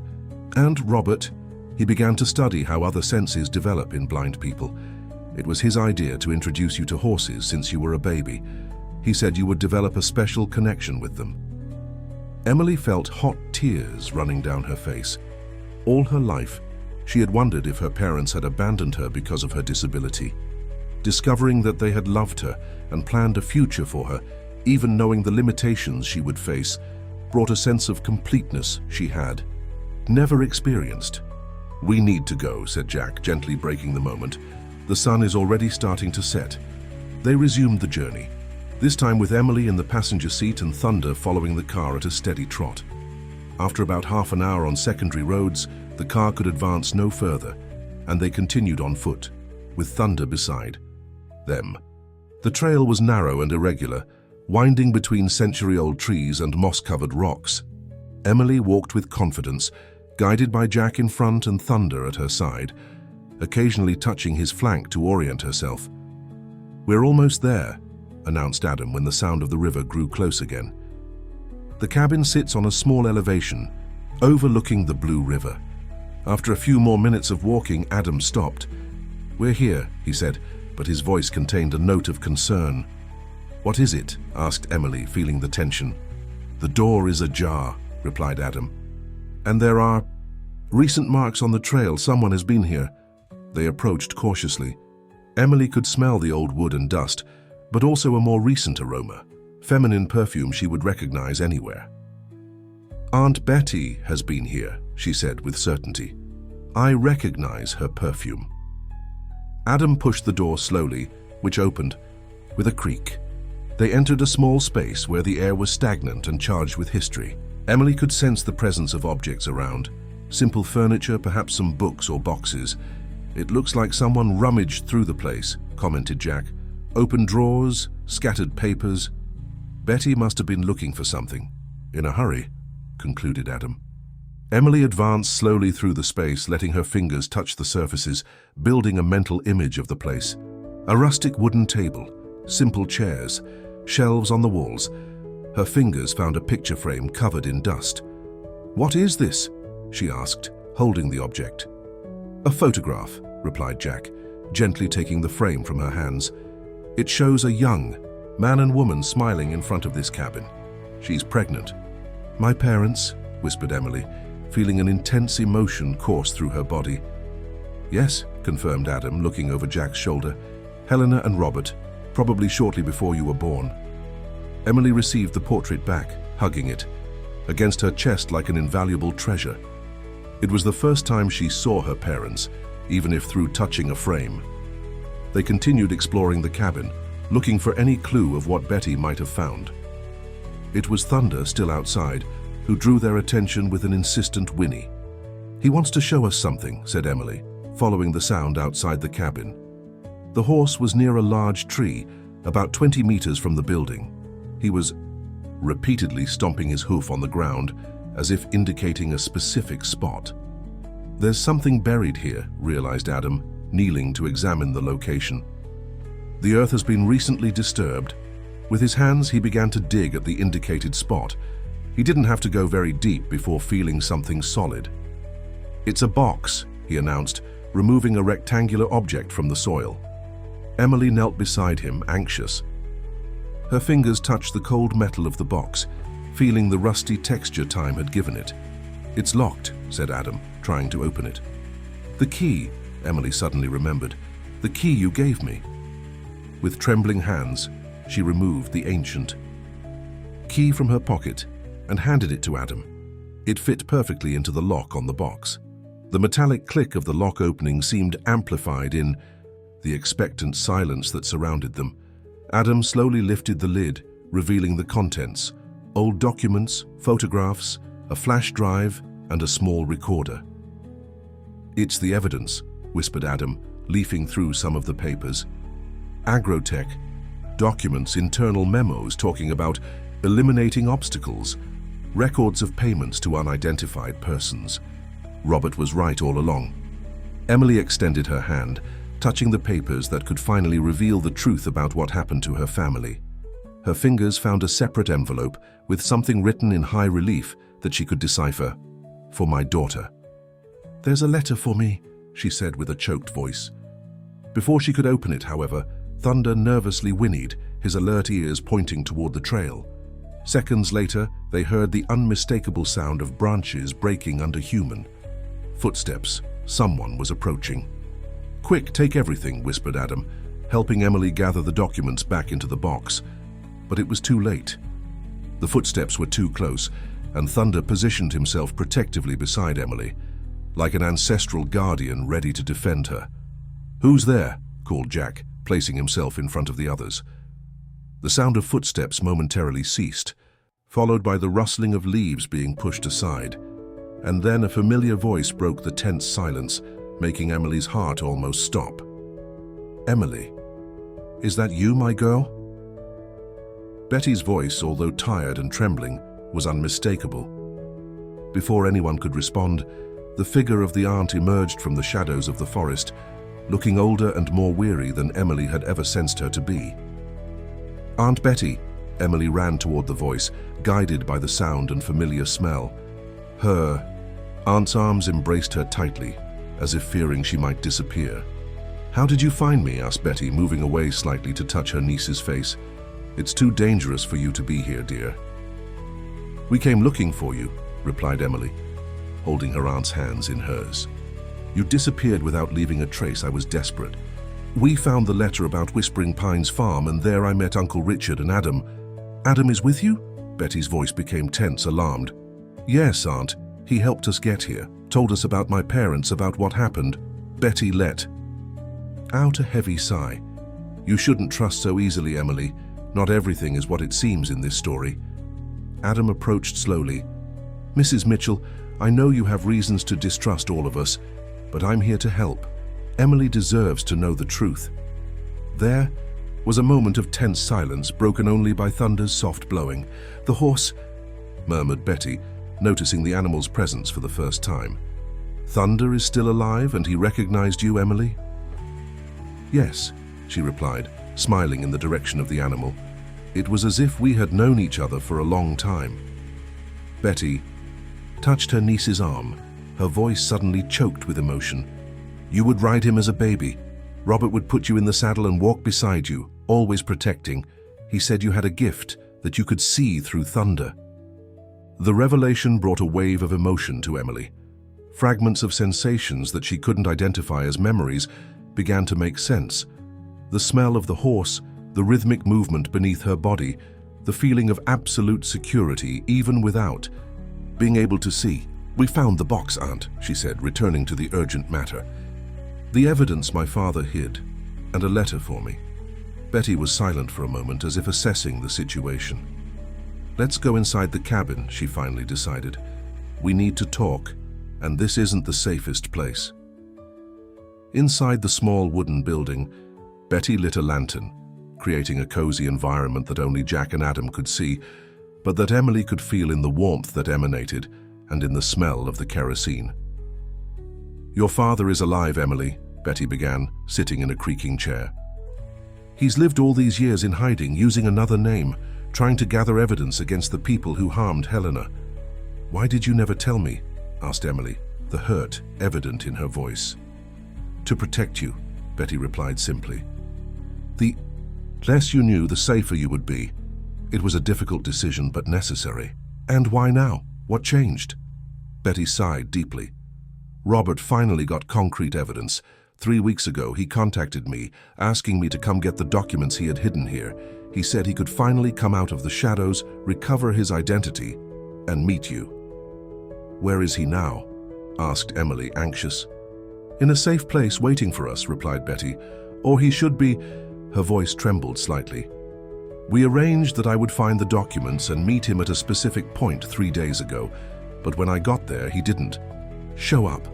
And Robert, he began to study how other senses develop in blind people. It was his idea to introduce you to horses since you were a baby. He said you would develop a special connection with them." Emily felt hot tears running down her face. All her life, she had wondered if her parents had abandoned her because of her disability. Discovering that they had loved her and planned a future for her, even knowing the limitations she would face, brought a sense of completeness she had never experienced. "We need to go," said Jack, gently breaking the moment. "The sun is already starting to set." They resumed the journey, this time with Emily in the passenger seat and Thunder following the car at a steady trot. After about half an hour on secondary roads, the car could advance no further, and they continued on foot, with Thunder beside them. The trail was narrow and irregular, winding between century-old trees and moss-covered rocks. Emily walked with confidence, guided by Jack in front and Thunder at her side, occasionally touching his flank to orient herself. "We're almost there," announced Adam when the sound of the river grew close again. The cabin sits on a small elevation, overlooking the Blue River. After a few more minutes of walking, Adam stopped. "We're here," he said, but his voice contained a note of concern. "What is it?" asked Emily, feeling the tension. "The door is ajar," replied Adam. "And there are recent marks on the trail. Someone has been here." They approached cautiously. Emily could smell the old wood and dust, but also a more recent aroma, feminine perfume she would recognize anywhere. "Aunt Betty has been here," she said with certainty. "I recognize her perfume." Adam pushed the door slowly, which opened with a creak. They entered a small space where the air was stagnant and charged with history. Emily could sense the presence of objects around. Simple furniture, perhaps some books or boxes. "It looks like someone rummaged through the place," commented Jack. "Open drawers, scattered papers. Betty must have been looking for something. In a hurry," concluded Adam. Emily advanced slowly through the space, letting her fingers touch the surfaces, building a mental image of the place. A rustic wooden table, simple chairs, shelves on the walls. Her fingers found a picture frame covered in dust. "What is this?" she asked, holding the object. "A photograph," replied Jack, gently taking the frame from her hands. "It shows a young man and woman smiling in front of this cabin. She's pregnant." "My parents," whispered Emily, feeling an intense emotion course through her body. "Yes," confirmed Adam, looking over Jack's shoulder. "Helena and Robert, probably shortly before you were born." Emily received the portrait back, hugging it, against her chest like an invaluable treasure. It was the first time she saw her parents, even if through touching a frame. They continued exploring the cabin, looking for any clue of what Betty might have found. It was Thunder, still outside, who drew their attention with an insistent whinny. "He wants to show us something," said Emily, following the sound outside the cabin. The horse was near a large tree, about 20 meters from the building. He was repeatedly stomping his hoof on the ground, as if indicating a specific spot. "There's something buried here," realized Adam, kneeling to examine the location. "The earth has been recently disturbed." With his hands, he began to dig at the indicated spot. He didn't have to go very deep before feeling something solid. "It's a box," he announced, removing a rectangular object from the soil. Emily knelt beside him, anxious. Her fingers touched the cold metal of the box, feeling the rusty texture time had given it. "It's locked," said Adam, trying to open it. "The key," Emily suddenly remembered. "The key you gave me." With trembling hands, she removed the ancient key from her pocket and handed it to Adam. It fit perfectly into the lock on the box. The metallic click of the lock opening seemed amplified in the expectant silence that surrounded them. Adam slowly lifted the lid, revealing the contents: old documents, photographs, a flash drive, and a small recorder. "It's the evidence," whispered Adam, leafing through some of the papers. "Agrotech, documents, internal memos talking about eliminating obstacles, records of payments to unidentified persons." Robert was right all along. Emily extended her hand, touching the papers that could finally reveal the truth about what happened to her family. Her fingers found a separate envelope with something written in high relief that she could decipher. "For my daughter." "There's a letter for me," she said with a choked voice. Before she could open it, however, Thunder nervously whinnied, his alert ears pointing toward the trail. Seconds later, they heard the unmistakable sound of branches breaking under human footsteps. Someone was approaching. "Quick, take everything," whispered Adam, helping Emily gather the documents back into the box. But it was too late. The footsteps were too close, and Thunder positioned himself protectively beside Emily, like an ancestral guardian ready to defend her. "Who's there?" called Jack, placing himself in front of the others. The sound of footsteps momentarily ceased, followed by the rustling of leaves being pushed aside, and then a familiar voice broke the tense silence, making Emily's heart almost stop. "Emily, is that you, my girl?" Betty's voice, although tired and trembling, was unmistakable. Before anyone could respond, the figure of the aunt emerged from the shadows of the forest, looking older and more weary than Emily had ever sensed her to be. "Aunt Betty," Emily ran toward the voice, guided by the sound and familiar smell. Her aunt's arms embraced her tightly, as if fearing she might disappear. "How did you find me?" asked Betty, moving away slightly to touch her niece's face. "It's too dangerous for you to be here, dear." "We came looking for you," replied Emily, holding her aunt's hands in hers. "You disappeared without leaving a trace. I was desperate. We found the letter about Whispering Pines Farm, and there I met Uncle Richard and Adam." "Adam is with you?" Betty's voice became tense, alarmed. "Yes, Aunt. He helped us get here, told us about my parents, about what happened." Betty let out a heavy sigh. "You shouldn't trust so easily, Emily. Not everything is what it seems in this story." Adam approached slowly. "Mrs. Mitchell, I know you have reasons to distrust all of us, but I'm here to help. Emily deserves to know the truth." There was a moment of tense silence, broken only by Thunder's soft blowing. "The horse," murmured Betty, noticing the animal's presence for the first time. "Thunder is still alive, and he recognized you, Emily?" "Yes," she replied, smiling in the direction of the animal. "It was as if we had known each other for a long time." Betty touched her niece's arm, her voice suddenly choked with emotion. "You would ride him as a baby. Robert would put you in the saddle and walk beside you, always protecting. He said you had a gift, that you could see through thunder." The revelation brought a wave of emotion to Emily. Fragments of sensations that she couldn't identify as memories began to make sense. The smell of the horse, the rhythmic movement beneath her body, the feeling of absolute security even without being able to see. "We found the box, Aunt," she said, returning to the urgent matter. "The evidence my father hid, and a letter for me." Betty was silent for a moment, as if assessing the situation. "Let's go inside the cabin," she finally decided. "We need to talk, and this isn't the safest place." Inside the small wooden building, Betty lit a lantern, creating a cozy environment that only Jack and Adam could see, but that Emily could feel in the warmth that emanated and in the smell of the kerosene. "Your father is alive, Emily," Betty began, sitting in a creaking chair. "He's lived all these years in hiding, using another name, trying to gather evidence against the people who harmed Helena." "Why did you never tell me?" asked Emily, the hurt evident in her voice. "To protect you," Betty replied simply. "The less you knew, the safer you would be. It was a difficult decision, but necessary." "And why now? What changed?" Betty sighed deeply. "Robert finally got concrete evidence. 3 weeks ago, he contacted me, asking me to come get the documents he had hidden here. He said he could finally come out of the shadows, recover his identity, and meet you." "Where is he now?" asked Emily, anxious. "In a safe place waiting for us," replied Betty. "Or he should be." Her voice trembled slightly. "We arranged that I would find the documents and meet him at a specific point 3 days ago, but when I got there, he didn't show up."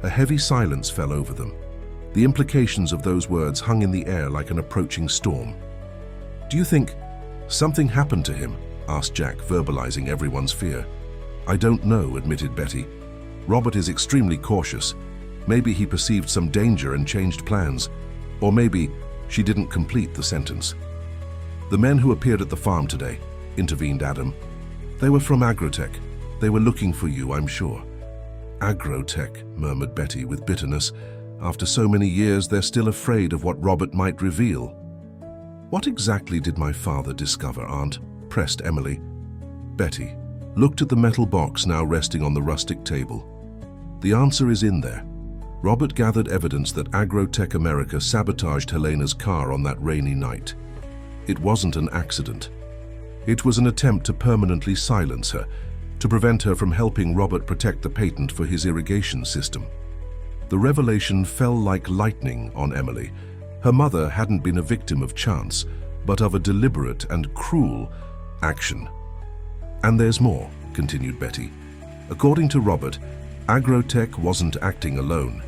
A heavy silence fell over them. The implications of those words hung in the air like an approaching storm. "Do you think something happened to him?" asked Jack, verbalizing everyone's fear. "I don't know," admitted Betty. "Robert is extremely cautious. Maybe he perceived some danger and changed plans. Or maybe," she didn't complete the sentence. "The men who appeared at the farm today," intervened Adam. "They were from Agrotech. They were looking for you, I'm sure." "Agrotech," murmured Betty with bitterness. "After so many years, they're still afraid of what Robert might reveal." "What exactly did my father discover, Aunt?" pressed Emily. Betty looked at the metal box now resting on the rustic table. "The answer is in there. Robert gathered evidence that Agrotech America sabotaged Helena's car on that rainy night. It wasn't an accident. It was an attempt to permanently silence her, to prevent her from helping Robert protect the patent for his irrigation system." The revelation fell like lightning on Emily. Her mother hadn't been a victim of chance, but of a deliberate and cruel action. "And there's more," continued Betty. "According to Robert, Agrotech wasn't acting alone.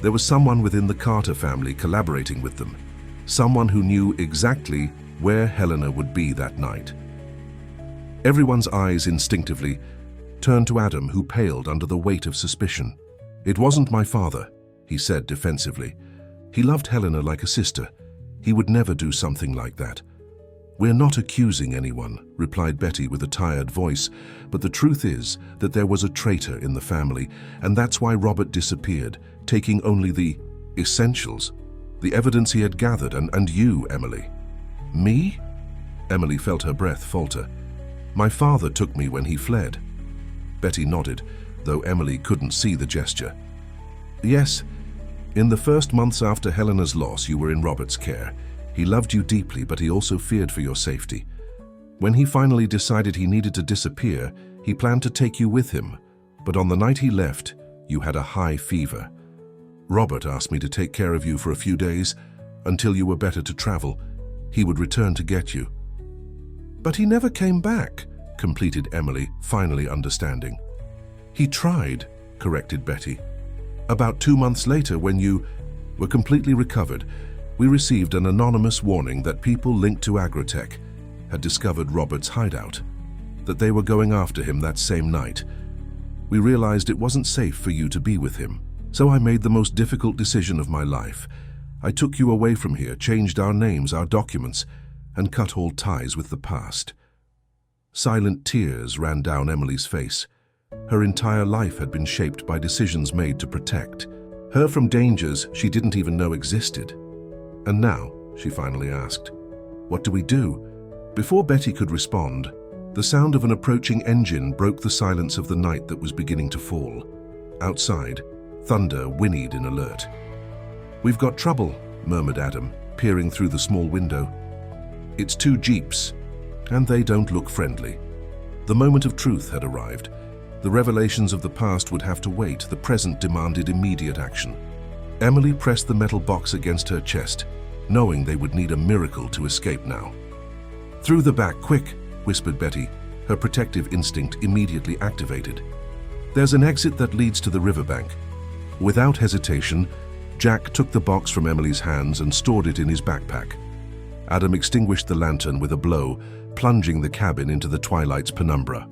There was someone within the Carter family collaborating with them, someone who knew exactly where Helena would be that night." Everyone's eyes instinctively turned to Adam, who paled under the weight of suspicion. "It wasn't my father," he said defensively. "He loved Helena like a sister. He would never do something like that." "We're not accusing anyone," replied Betty with a tired voice, "but the truth is that there was a traitor in the family, and that's why Robert disappeared, taking only the Essentials. The evidence he had gathered, and you, Emily. Me? Emily felt her breath falter. My father took me when he fled. Betty nodded, though Emily couldn't see the gesture. Yes, in the first months after Helena's loss, you were in Robert's care. He loved you deeply, but he also feared for your safety. When he finally decided he needed to disappear, he planned to take you with him. But on the night he left, you had a high fever. Robert asked me to take care of you for a few days, until you were better to travel. He would return to get you. But he never came back, completed Emily, finally understanding. He tried, corrected Betty. About 2 months later, when you were completely recovered, we received an anonymous warning that people linked to Agrotech had discovered Robert's hideout, that they were going after him that same night. We realized it wasn't safe for you to be with him, so I made the most difficult decision of my life. I took you away from here, changed our names, our documents, and cut all ties with the past. Silent tears ran down Emily's face. Her entire life had been shaped by decisions made to protect her from dangers she didn't even know existed. And now, she finally asked, what do we do? Before Betty could respond, the sound of an approaching engine broke the silence of the night that was beginning to fall. Outside, thunder whinnied in alert. We've got trouble, murmured Adam, peering through the small window. It's 2 jeeps, and they don't look friendly. The moment of truth had arrived. The revelations of the past would have to wait. The present demanded immediate action. Emily pressed the metal box against her chest, knowing they would need a miracle to escape now. Through the back, quick, whispered Betty, her protective instinct immediately activated. There's an exit that leads to the riverbank. Without hesitation, Jack took the box from Emily's hands and stored it in his backpack. Adam extinguished the lantern with a blow, plunging the cabin into the twilight's penumbra.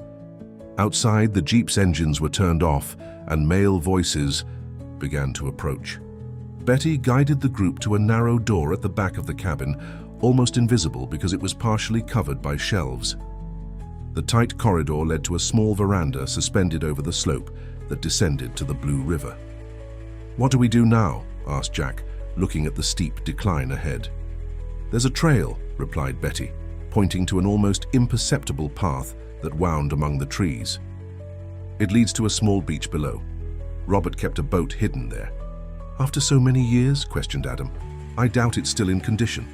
Outside, the jeep's engines were turned off, and male voices began to approach. Betty guided the group to a narrow door at the back of the cabin, almost invisible because it was partially covered by shelves. The tight corridor led to a small veranda suspended over the slope that descended to the Blue River. What do we do now? Asked Jack, looking at the steep decline ahead. There's a trail, replied Betty, pointing to an almost imperceptible path that wound among the trees. It leads to a small beach below. Robert kept a boat hidden there. After so many years? Questioned Adam. I doubt it's still in condition.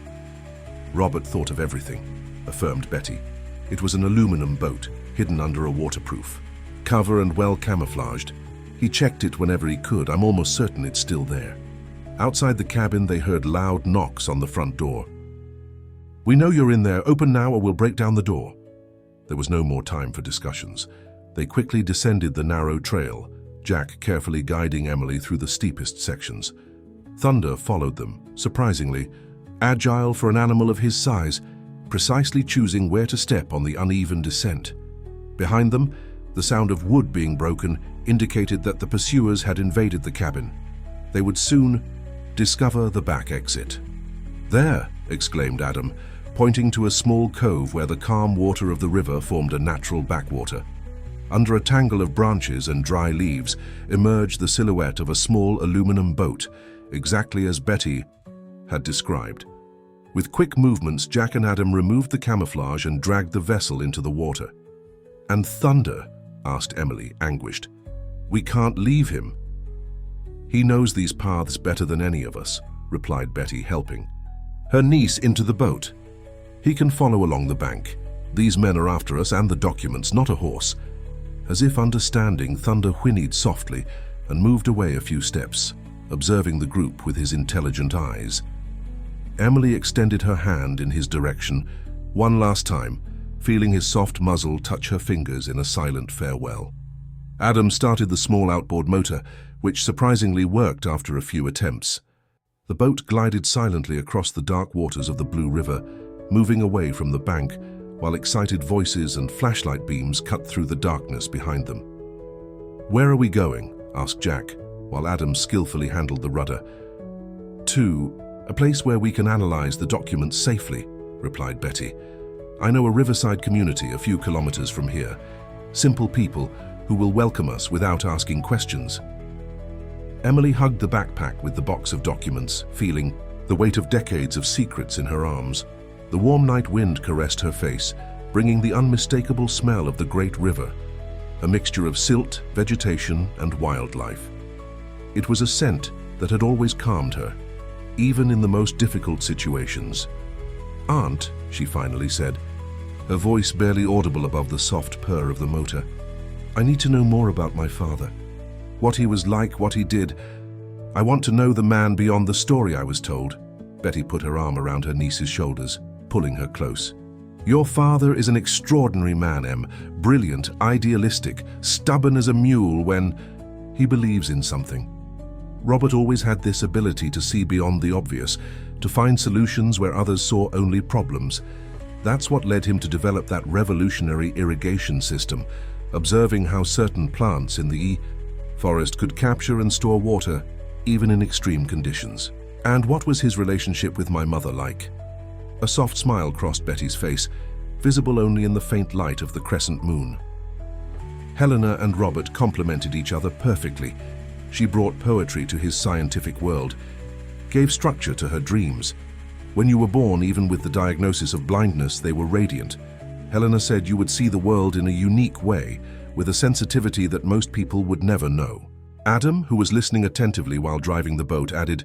Robert thought of everything, affirmed Betty. It was an aluminum boat, hidden under a waterproof cover and well camouflaged. He checked it whenever he could. I'm almost certain it's still there. Outside the cabin, they heard loud knocks on the front door. We know you're in there. Open now or we'll break down the door. There was no more time for discussions. They quickly descended the narrow trail, Jack carefully guiding Emily through the steepest sections. Thunder followed them, surprisingly, agile for an animal of his size, precisely choosing where to step on the uneven descent. Behind them, the sound of wood being broken indicated that the pursuers had invaded the cabin. They would soon discover the back exit. There, exclaimed Adam, pointing to a small cove where the calm water of the river formed a natural backwater. Under a tangle of branches and dry leaves emerged the silhouette of a small aluminum boat, exactly as Betty had described. With quick movements, Jack and Adam removed the camouflage and dragged the vessel into the water. And Thunder? Asked Emily, anguished. We can't leave him. He knows these paths better than any of us, replied Betty, helping her niece into the boat. He can follow along the bank. These men are after us and the documents, not a horse. As if understanding, Thunder whinnied softly and moved away a few steps, observing the group with his intelligent eyes. Emily extended her hand in his direction, one last time, feeling his soft muzzle touch her fingers in a silent farewell. Adam started the small outboard motor, which surprisingly worked after a few attempts. The boat glided silently across the dark waters of the Blue River, moving away from the bank, while excited voices and flashlight beams cut through the darkness behind them. Where are we going? Asked Jack, while Adam skillfully handled the rudder. To a place where we can analyze the documents safely, replied Betty. I know a riverside community a few kilometers from here. Simple people who will welcome us without asking questions. Emily hugged the backpack with the box of documents, feeling the weight of decades of secrets in her arms. The warm night wind caressed her face, bringing the unmistakable smell of the great river, a mixture of silt, vegetation, and wildlife. It was a scent that had always calmed her, even in the most difficult situations. "Aunt," she finally said, her voice barely audible above the soft purr of the motor, "I need to know more about my father. What he was like, what he did. I want to know the man beyond the story I was told." Betty put her arm around her niece's shoulders, pulling her close. "Your father is an extraordinary man, Em. Brilliant, idealistic, stubborn as a mule when he believes in something. Robert always had this ability to see beyond the obvious, to find solutions where others saw only problems. That's what led him to develop that revolutionary irrigation system, observing how certain plants in the forest could capture and store water, even in extreme conditions." "And what was his relationship with my mother like?" A soft smile crossed Betty's face, visible only in the faint light of the crescent moon. Helena and Robert complemented each other perfectly. She brought poetry to his scientific world, gave structure to her dreams. When you were born, even with the diagnosis of blindness, they were radiant. Helena said you would see the world in a unique way, with a sensitivity that most people would never know. Adam, who was listening attentively while driving the boat, added,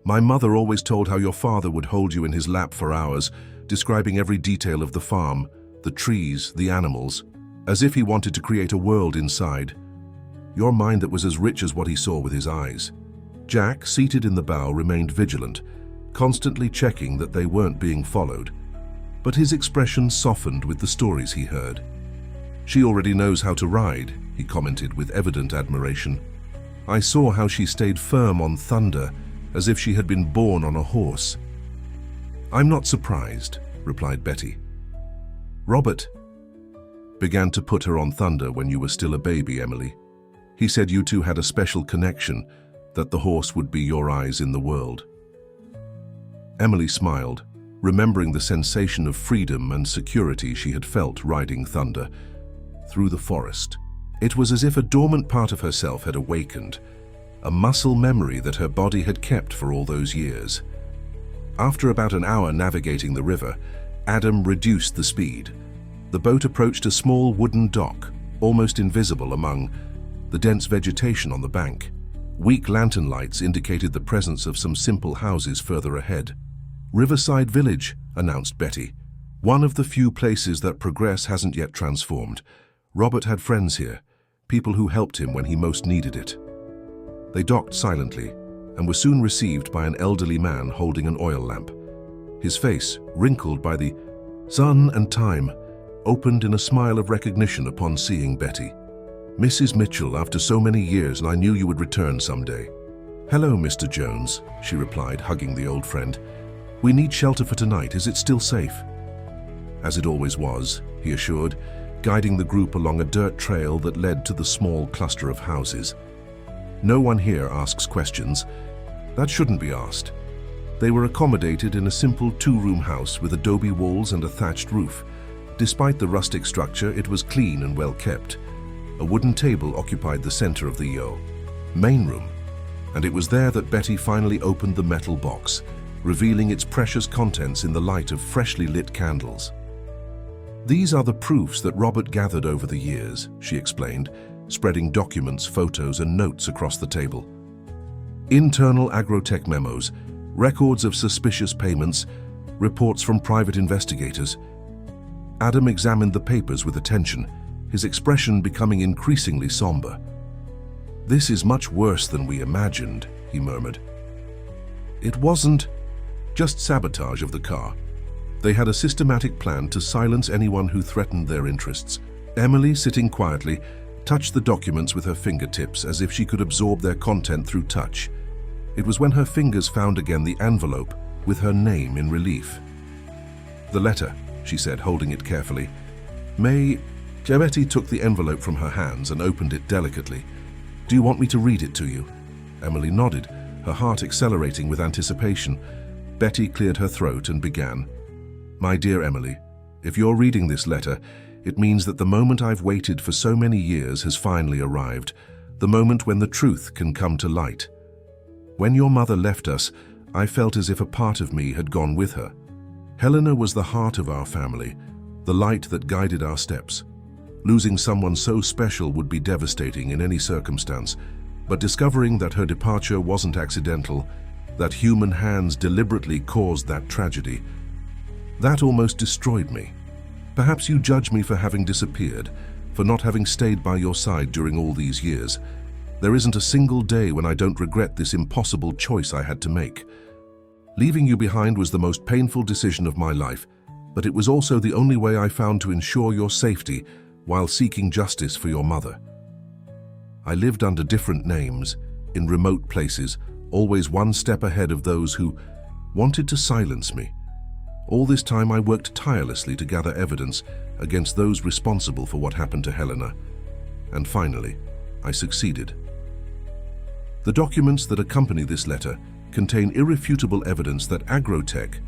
"My mother always told how your father would hold you in his lap for hours, describing every detail of the farm, the trees, the animals, as if he wanted to create a world inside. Your mind that was as rich as what he saw with his eyes." Jack, seated in the bow, remained vigilant, constantly checking that they weren't being followed. But his expression softened with the stories he heard. "She already knows how to ride," he commented with evident admiration. "I saw how she stayed firm on Thunder, as if she had been born on a horse." "I'm not surprised," replied Betty. "Robert began to put her on Thunder when you were still a baby, Emily. He said you two had a special connection, that the horse would be your eyes in the world." Emily smiled, remembering the sensation of freedom and security she had felt riding Thunder through the forest. It was as if a dormant part of herself had awakened, a muscle memory that her body had kept for all those years. After about an hour navigating the river, Adam reduced the speed. The boat approached a small wooden dock, almost invisible among the dense vegetation on the bank. Weak lantern lights indicated the presence of some simple houses further ahead. "Riverside Village," announced Betty. "One of the few places that progress hasn't yet transformed. Robert had friends here, people who helped him when he most needed it." They docked silently and were soon received by an elderly man holding an oil lamp. His face, wrinkled by the sun and time, opened in a smile of recognition upon seeing Betty. "Mrs. Mitchell, after so many years, and I knew you would return someday." "Hello, Mr. Jones," she replied, hugging the old friend. "We need shelter for tonight. Is it still safe?" "As it always was," he assured, guiding the group along a dirt trail that led to the small cluster of houses. "No one here asks questions. That shouldn't be asked." They were accommodated in a simple two-room house with adobe walls and a thatched roof. Despite the rustic structure, it was clean and well kept. A wooden table occupied the center of the main room, and it was there that Betty finally opened the metal box, revealing its precious contents in the light of freshly lit candles. "These are the proofs that Robert gathered over the years," she explained, spreading documents, photos, and notes across the table. "Internal agrotech memos, records of suspicious payments, reports from private investigators." Adam examined the papers with attention, his expression becoming increasingly somber. "This is much worse than we imagined," he murmured. "It wasn't just sabotage of the car. They had a systematic plan to silence anyone who threatened their interests." Emily, sitting quietly, touched the documents with her fingertips as if she could absorb their content through touch. It was when her fingers found again the envelope with her name in relief. "The letter," she said, holding it carefully. Betty took the envelope from her hands and opened it delicately. "Do you want me to read it to you?" Emily nodded, her heart accelerating with anticipation. Betty cleared her throat and began. "My dear Emily, if you're reading this letter, it means that the moment I've waited for so many years has finally arrived. the moment when the truth can come to light. When your mother left us, I felt as if a part of me had gone with her. Helena was the heart of our family, the light that guided our steps. Losing someone so special would be devastating in any circumstance, but discovering that her departure wasn't accidental, that human hands deliberately caused that tragedy, that almost destroyed me. Perhaps you judge me for having disappeared, for not having stayed by your side during all these years. There isn't a single day when I don't regret this impossible choice I had to make. Leaving you behind was the most painful decision of my life, but it was also the only way I found to ensure your safety while seeking justice for your mother. I lived under different names, in remote places, always one step ahead of those who wanted to silence me. All this time I worked tirelessly to gather evidence against those responsible for what happened to Helena. And finally, I succeeded. The documents that accompany this letter contain irrefutable evidence that Agrotech,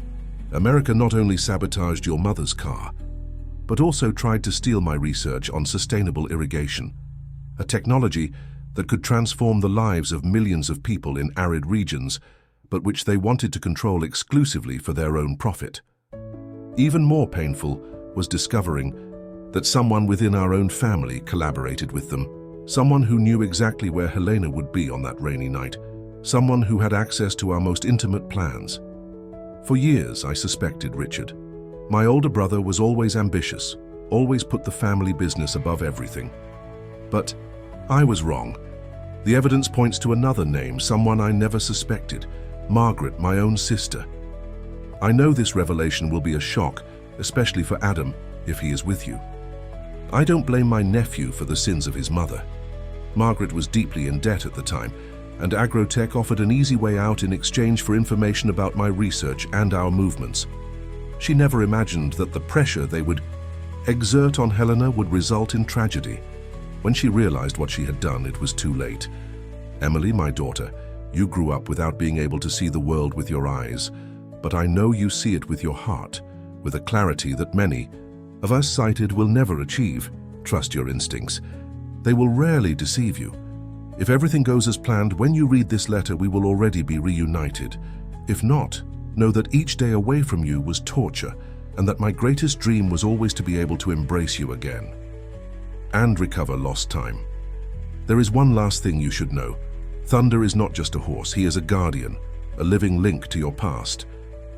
America, not only sabotaged your mother's car, but also tried to steal my research on sustainable irrigation, a technology that could transform the lives of millions of people in arid regions, but which they wanted to control exclusively for their own profit. Even more painful was discovering that someone within our own family collaborated with them, someone who knew exactly where Helena would be on that rainy night, someone who had access to our most intimate plans. For years, I suspected Richard. My older brother was always ambitious, always put the family business above everything. But I was wrong. The evidence points to another name, someone I never suspected, Margaret, my own sister. I know this revelation will be a shock, especially for Adam, if he is with you. I don't blame my nephew for the sins of his mother. Margaret was deeply in debt at the time, and Agrotech offered an easy way out in exchange for information about my research and our movements. She never imagined that the pressure they would exert on Helena would result in tragedy. When she realized what she had done, it was too late. Emily, my daughter, you grew up without being able to see the world with your eyes, but I know you see it with your heart, with a clarity that many of us sighted will never achieve. Trust your instincts. They will rarely deceive you. If everything goes as planned, when you read this letter, we will already be reunited. If not, know that each day away from you was torture, and that my greatest dream was always to be able to embrace you again and recover lost time. There is one last thing you should know. Thunder is not just a horse, he is a guardian, a living link to your past.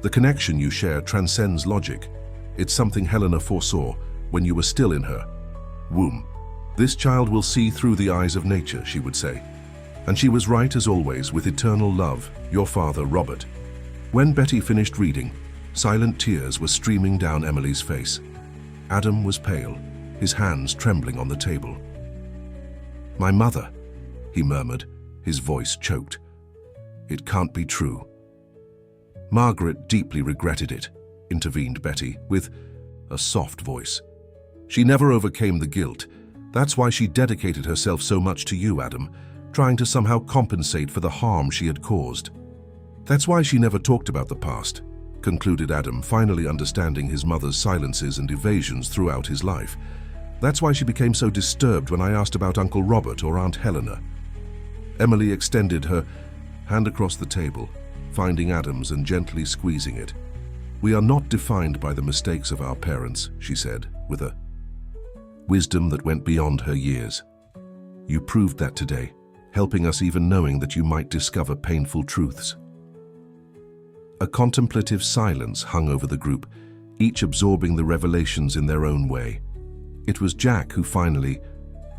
The connection you share transcends logic. It's something Helena foresaw when you were still in her womb. This child will see through the eyes of nature, she would say. And she was right as always. With eternal love, your father, Robert. When Betty finished reading, silent tears were streaming down Emily's face. Adam was pale, his hands trembling on the table. "My mother," he murmured, his voice choked. "It can't be true." "Margaret deeply regretted it," intervened Betty, with a soft voice. "She never overcame the guilt. That's why she dedicated herself so much to you, Adam, trying to somehow compensate for the harm she had caused. That's why she never talked about the past," concluded Adam, finally understanding his mother's silences and evasions throughout his life. "That's why she became so disturbed when I asked about Uncle Robert or Aunt Helena." Emily extended her hand across the table, finding Adam's and gently squeezing it. "We are not defined by the mistakes of our parents," she said, with a wisdom that went beyond her years. "You proved that today, helping us even knowing that you might discover painful truths." A contemplative silence hung over the group, each absorbing the revelations in their own way. It was Jack who finally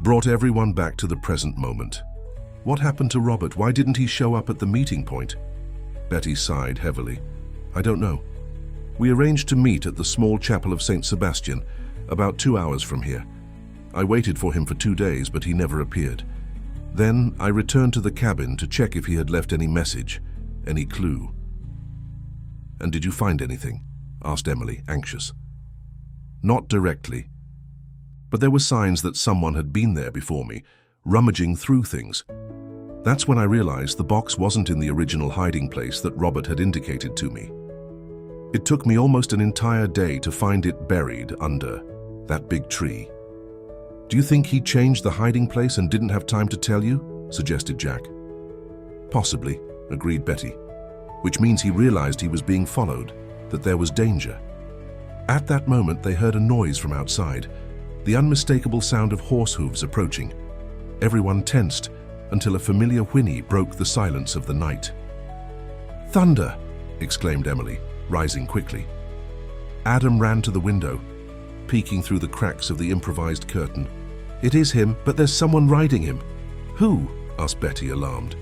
brought everyone back to the present moment. "What happened to Robert? Why didn't he show up at the meeting point?" Betty sighed heavily. "I don't know. We arranged to meet at the small chapel of St. Sebastian, about 2 hours from here. I waited for him for 2 days, but he never appeared. Then I returned to the cabin to check if he had left any message, any clue." "And did you find anything?" asked Emily, anxious. "Not directly. But there were signs that someone had been there before me, rummaging through things. That's when I realized the box wasn't in the original hiding place that Robert had indicated to me. It took me almost an entire day to find it buried under that big tree." Do you think he changed the hiding place and didn't have time to tell you? Suggested Jack. Possibly, agreed Betty, which means he realized he was being followed, that there was danger. At that moment, they heard a noise from outside, the unmistakable sound of horse hooves approaching. Everyone tensed until a familiar whinny broke the silence of the night. "Thunder!" exclaimed Emily, rising quickly. Adam ran to the window, peeking through the cracks of the improvised curtain. "It is him, but there's someone riding him." "Who?" asked Betty, alarmed.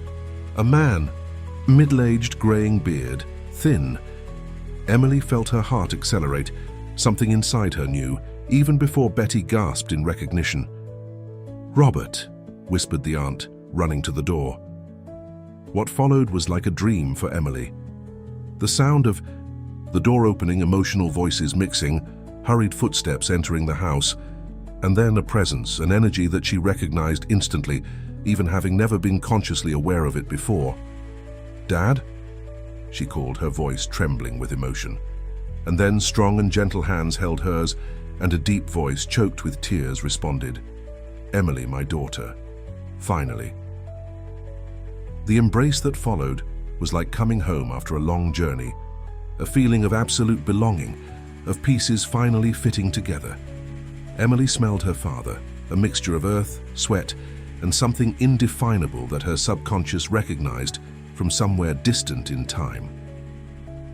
"A man, middle-aged, graying beard, thin." Emily felt her heart accelerate. Something inside her knew, even before Betty gasped in recognition. "Robert," whispered the aunt, running to the door. What followed was like a dream for Emily. The sound of the door opening, emotional voices mixing, hurried footsteps entering the house, and then a presence, an energy that she recognized instantly, even having never been consciously aware of it before. "Dad?" she called, her voice trembling with emotion. And then strong and gentle hands held hers, and a deep voice choked with tears responded, "Emily, my daughter. Finally." The embrace that followed was like coming home after a long journey, a feeling of absolute belonging, of pieces finally fitting together. Emily smelled her father, a mixture of earth, sweat, and something indefinable that her subconscious recognized from somewhere distant in time.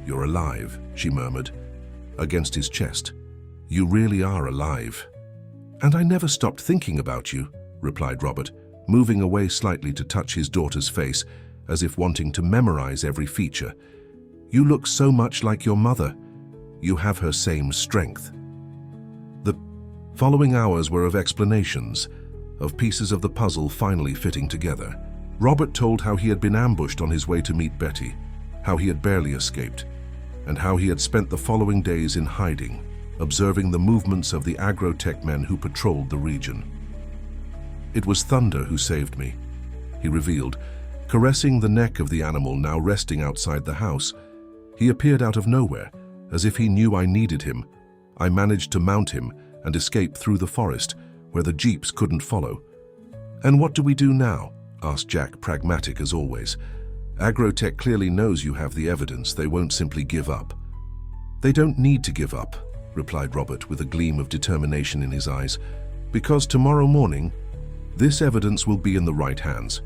"You're alive," she murmured, against his chest. "You really are alive." "And I never stopped thinking about you," replied Robert, moving away slightly to touch his daughter's face, as if wanting to memorize every feature. "You look so much like your mother. You have her same strength." The following hours were of explanations, of pieces of the puzzle finally fitting together. Robert told how he had been ambushed on his way to meet Betty, how he had barely escaped, and how he had spent the following days in hiding, observing the movements of the agrotech men who patrolled the region. "It was Thunder who saved me," he revealed, caressing the neck of the animal now resting outside the house. "He appeared out of nowhere, as if he knew I needed him. I managed to mount him and escape through the forest, where the jeeps couldn't follow." "And what do we do now?" asked Jack, pragmatic as always. "Agrotech clearly knows you have the evidence. They won't simply give up." "They don't need to give up," replied Robert with a gleam of determination in his eyes, "because tomorrow morning, this evidence will be in the right hands.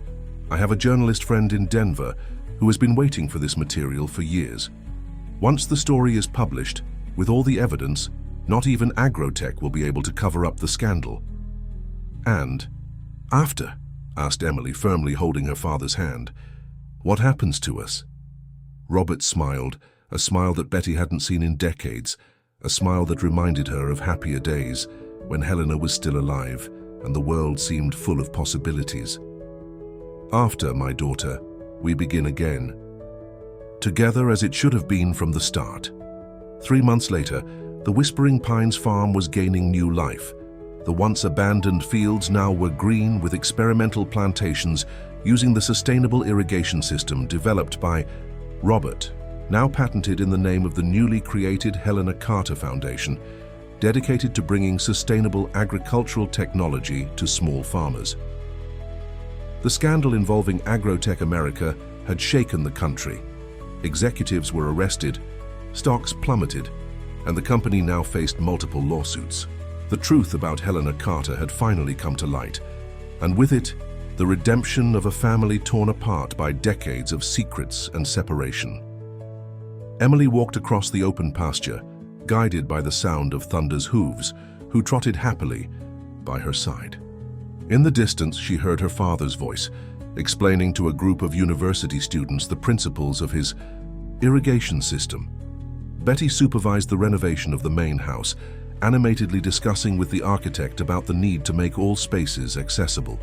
I have a journalist friend in Denver who has been waiting for this material for years. Once the story is published, with all the evidence, not even Agrotech will be able to cover up the scandal." "And after?" asked Emily, firmly holding her father's hand. "What happens to us?" Robert smiled, a smile that Betty hadn't seen in decades, a smile that reminded her of happier days when Helena was still alive and the world seemed full of possibilities. "After, my daughter, we begin again. Together as it should have been from the start." 3 months later, the Whispering Pines farm was gaining new life. The once abandoned fields now were green with experimental plantations using the sustainable irrigation system developed by Robert, now patented in the name of the newly created Helena Carter Foundation, dedicated to bringing sustainable agricultural technology to small farmers. The scandal involving Agrotech America had shaken the country. Executives were arrested, stocks plummeted, and the company now faced multiple lawsuits. The truth about Helena Carter had finally come to light, and with it, the redemption of a family torn apart by decades of secrets and separation. Emily walked across the open pasture, guided by the sound of Thunder's hooves, who trotted happily by her side. In the distance, she heard her father's voice, explaining to a group of university students the principles of his irrigation system. Betty supervised the renovation of the main house, animatedly discussing with the architect about the need to make all spaces accessible.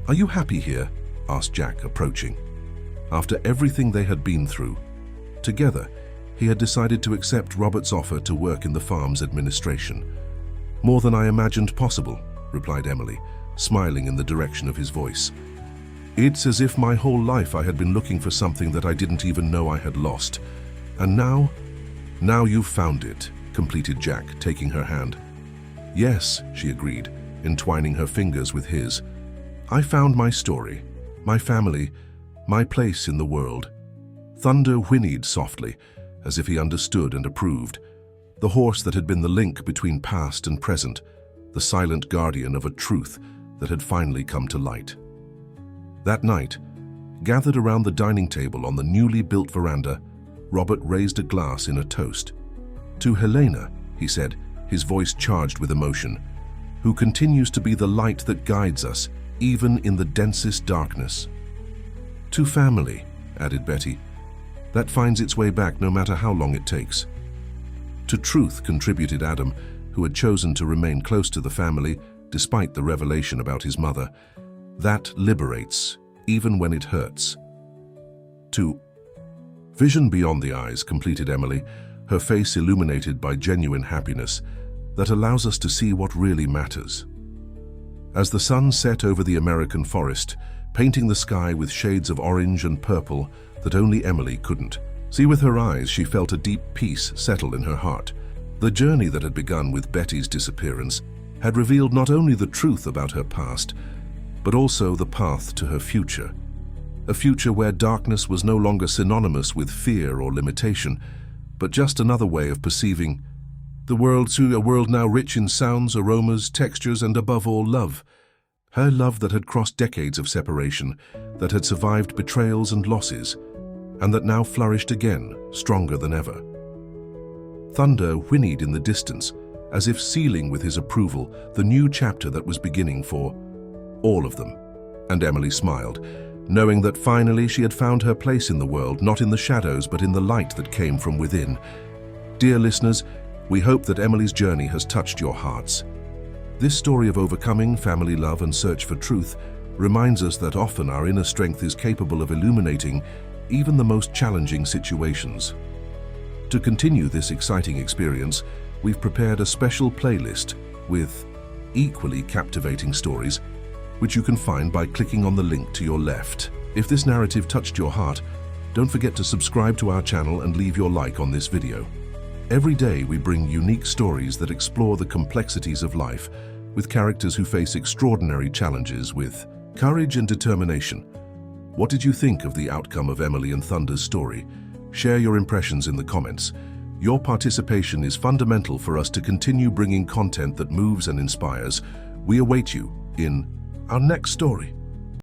"Are you happy here?" asked Jack, approaching. After everything they had been through, together, he had decided to accept Robert's offer to work in the farm's administration. "More than I imagined possible," replied Emily, smiling in the direction of his voice. "It's as if my whole life I had been looking for something that I didn't even know I had lost. And now you've found it," completed Jack, taking her hand. "Yes," she agreed, entwining her fingers with his. "I found my story, my family, my place in the world." Thunder whinnied softly, as if he understood and approved. The horse that had been the link between past and present, the silent guardian of a truth that had finally come to light. That night, gathered around the dining table on the newly built veranda, Robert raised a glass in a toast. "To Helena," he said, his voice charged with emotion, "who continues to be the light that guides us, even in the densest darkness." "To family," added Betty, "that finds its way back no matter how long it takes." "To truth," contributed Adam, who had chosen to remain close to the family despite the revelation about his mother. "That liberates, even when it hurts." "To vision beyond the eyes," completed Emily, her face illuminated by genuine happiness that allows us to see what really matters. As the sun set over the American forest, painting the sky with shades of orange and purple that only Emily couldn't see with her eyes, she felt a deep peace settle in her heart. The journey that had begun with Betty's disappearance had revealed not only the truth about her past, but also the path to her future. A future where darkness was no longer synonymous with fear or limitation, but just another way of perceiving the world, to a world now rich in sounds, aromas, textures, and above all, love. Her love that had crossed decades of separation, that had survived betrayals and losses, and that now flourished again, stronger than ever. Thunder whinnied in the distance, as if sealing with his approval the new chapter that was beginning for all of them. And Emily smiled, knowing that finally she had found her place in the world, not in the shadows, but in the light that came from within. Dear listeners, we hope that Emily's journey has touched your hearts. This story of overcoming family love and search for truth reminds us that often our inner strength is capable of illuminating even the most challenging situations. To continue this exciting experience, we've prepared a special playlist with equally captivating stories, which you can find by clicking on the link to your left. If this narrative touched your heart, don't forget to subscribe to our channel and leave your like on this video. Every day we bring unique stories that explore the complexities of life, with characters who face extraordinary challenges with courage and determination. What did you think of the outcome of Emily and Thunder's story? Share your impressions in the comments. Your participation is fundamental for us to continue bringing content that moves and inspires. We await you in our next story.